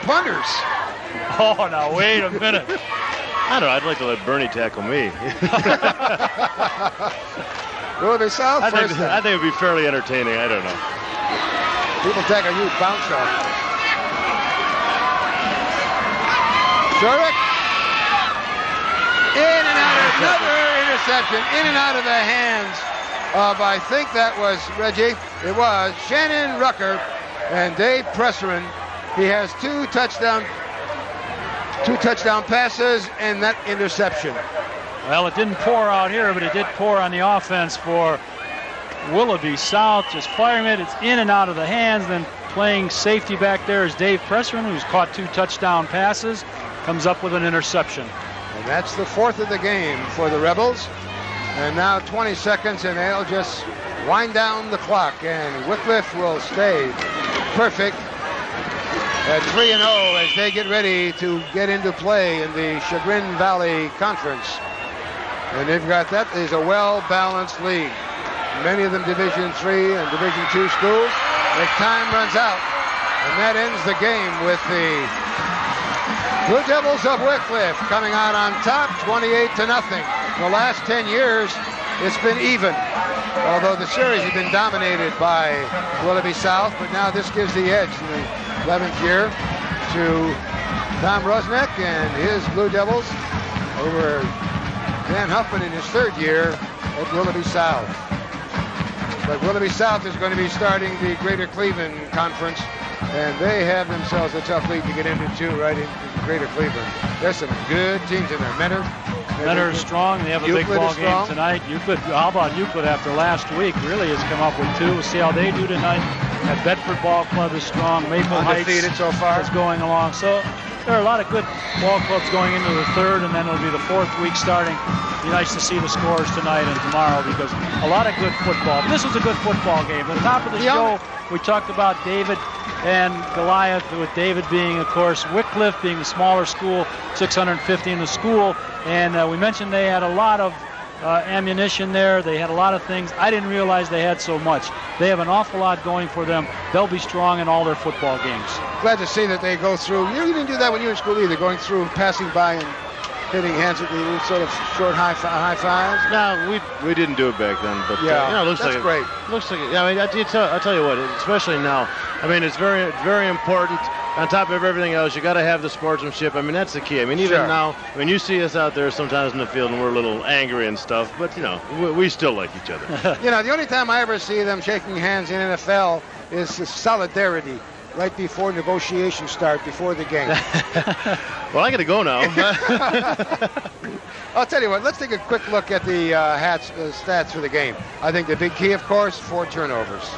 punters. Oh, now wait a minute. I don't know. I'd like to let Bernie tackle me. Willoughby South I first. think it would be fairly entertaining. I don't know. People tackle you, bounce off. Sherrick. In and out, another interception. In and out of the hands of, I think that was Reggie. It was Shannon Rucker and Dave Presseran. He has two touchdown passes and that interception. Well, it didn't pour out here, but it did pour on the offense for Willoughby South. Just firing it. It's in and out of the hands. Then playing safety back there is Dave Presseran, who's caught 2 touchdown passes. comes up with an interception. And that's the 4th of the game for the Rebels. And now 20 seconds, and they'll just wind down the clock. And Wickliffe will stay perfect at 3-0 as they get ready to get into play in the Chagrin Valley Conference. And they've got, that is a well-balanced league. Many of them Division III and Division II schools. As time runs out, and that ends the game with the Blue Devils of Wickliffe coming out on top, 28-0. The last 10 years, it's been even. Although the series has been dominated by Willoughby South, but now this gives the edge in the 11th year to Tom Rusnick and his Blue Devils over Dan Huffman in his 3rd year at Willoughby South. But Willoughby South is going to be starting the Greater Cleveland Conference, and they have themselves a tough league to get into too, right into Greater Cleveland. There's some good teams in there. Mentor is strong. They have a big ball game tonight. Euclid, how about Euclid after last week? Really has come up with 2. We'll see how they do tonight. That Bedford Ball Club is strong. Maple Undefeated Heights so far. is going along. So there are a lot of good ball clubs going into the 3rd, and then it'll be the 4th week starting. Be nice to see the scores tonight and tomorrow because a lot of good football. This was a good football game. At the top of the show, we talked about David and Goliath, with David being, of course, Wickliffe being the smaller school, 650 in the school. And we mentioned they had a lot of ammunition there. They had a lot of things. I didn't realize they had so much. They have an awful lot going for them. They'll be strong in all their football games. Glad to see that they go through. You didn't do that when you were in school either, going through, passing by and hitting hands with the sort of short high fives. No, we didn't do it back then, but yeah, it looks that's like great. Looks like I mean, I'll tell you what, especially now. I mean, it's very important. On top of everything else, you got to have the sportsmanship. I mean, that's the key. I mean, even now, when you see us out there sometimes in the field and we're a little angry and stuff, but we still like each other. The only time I ever see them shaking hands in NFL is solidarity. Right before negotiations start, before the game. Well, I got to go now. I'll tell you what, let's take a quick look at the stats for the game. I think the big key, of course, 4 turnovers.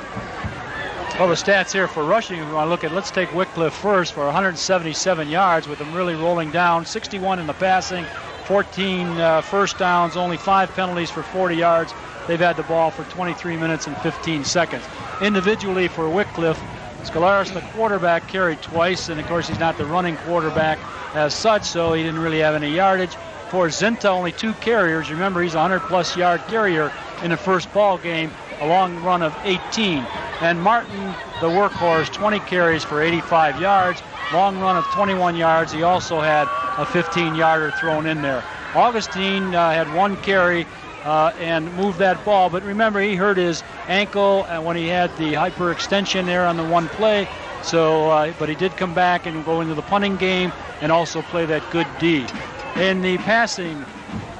Well, the stats here for rushing, if we want to look at, let's take Wickliffe first for 177 yards with them really rolling down, 61 in the passing, 14 first downs, only 5 penalties for 40 yards. They've had the ball for 23 minutes and 15 seconds. Individually for Wickliffe, Scolaris, the quarterback, carried twice, and of course he's not the running quarterback as such, so he didn't really have any yardage. For Zinta, only 2 carriers. Remember, he's a 100-plus yard carrier in the first ball game, a long run of 18. And Martin, the workhorse, 20 carries for 85 yards, long run of 21 yards. He also had a 15-yarder thrown in there. Augustine had 1 carry and moved that ball, but remember, he hurt his ankle when he had the hyperextension there on the one play. So, but he did come back and go into the punting game and also play that good D. In the passing,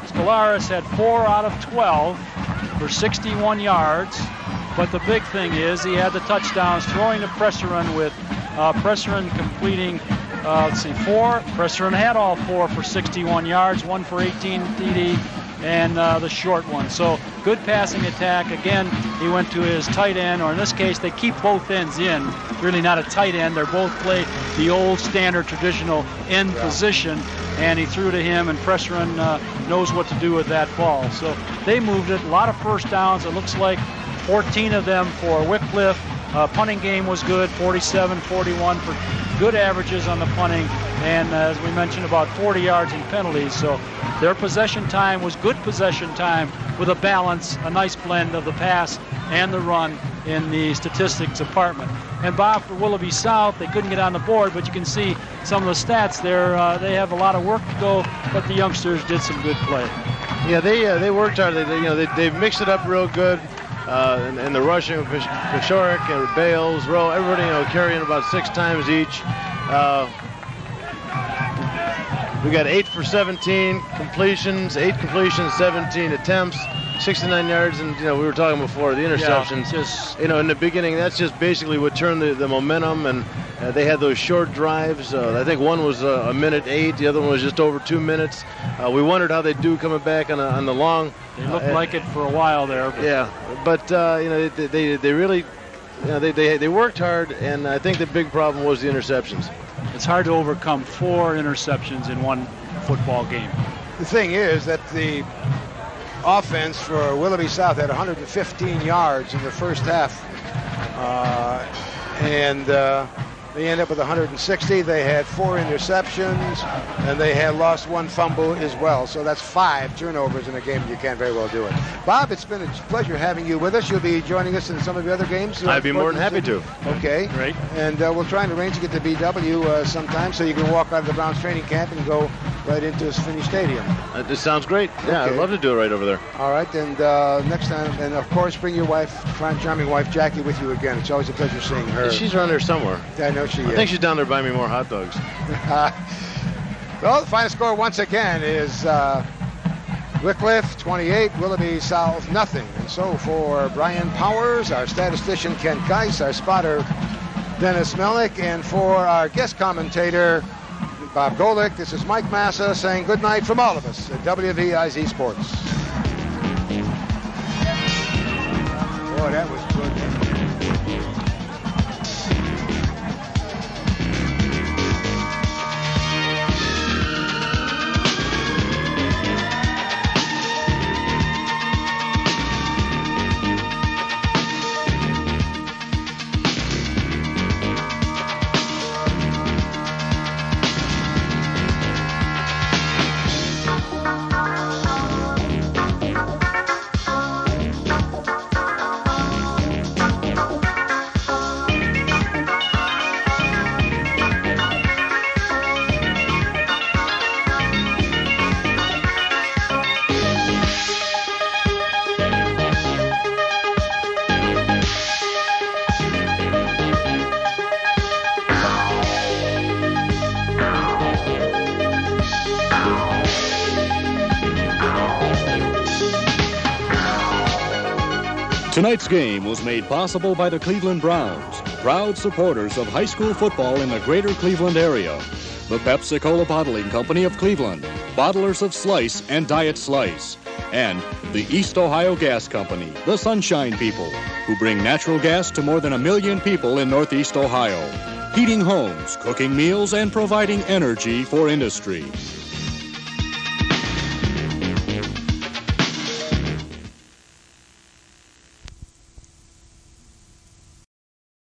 Scolaris had 4 out of 12 for 61 yards. But the big thing is he had the touchdowns, throwing the Presserin with Presserin completing, 4. Presserin had all 4 for 61 yards, 1 for 18 TD, and the short one. So good passing attack. Again, he went to his tight end, or in this case, they keep both ends in. Really not a tight end. They're both play the old standard traditional end position, and he threw to him, and Presserin knows what to do with that ball. So they moved it. A lot of first downs. It looks like 14 of them for Wickliffe. Punting game was good, 47-41 for good averages on the punting, and as we mentioned, about 40 yards in penalties. So their possession time was good possession time with a balance, a nice blend of the pass and the run in the statistics department. And Bob, for Willoughby South, they couldn't get on the board, but you can see some of the stats there. They have a lot of work to go, but the youngsters did some good play. Yeah, they worked hard. They mixed it up real good. And the rushing, Peshoric and Bales, Rowe, everybody, carrying about 6 times each. We got 8 for 17 completions, 8 completions, 17 attempts, 69 yards, and we were talking before the interceptions. Yeah, in the beginning, that's just basically what turned the momentum, and they had those short drives. I think one was a minute 8, the other one was just over 2 minutes. We wondered how they'd do coming back on the long. They looked like it for a while there. But they really, they worked hard, and I think the big problem was the interceptions. it's hard to overcome 4 interceptions in one football game. The thing is that the offense for Willoughby South had 115 yards in the first half, and they ended up with 160. They had 4 interceptions, and they had lost 1 fumble as well. So that's 5 turnovers in a game. You can't very well do it. Bob, it's been a pleasure having you with us. You'll be joining us in some of the other games. I'd be more than happy to. Okay. Great. And we'll try and arrange to get to BW sometime so you can walk out of the Browns training camp and go right into Finney Stadium. This sounds great. Yeah, Okay. I'd love to do it right over there. All right, and next time, and of course, bring your wife, fine, charming wife, Jackie, with you again. It's always a pleasure seeing her. She's around there somewhere. I know she is. I think she's down there buying me more hot dogs. Well, the final score once again is Wickliffe 28, Willoughby South nothing. And so for Brian Powers, our statistician Ken Geis, our spotter Dennis Melnick, and for our guest commentator Bob Golic, this is Mike Massa saying good night from all of us at WVIZ Sports. Boy, that was good. Tonight's game was made possible by the Cleveland Browns, proud supporters of high school football in the greater Cleveland area. The Pepsi-Cola Bottling Company of Cleveland, bottlers of Slice and Diet Slice. And the East Ohio Gas Company, the Sunshine People, who bring natural gas to more than 1 million people in Northeast Ohio. Heating homes, cooking meals, and providing energy for industry.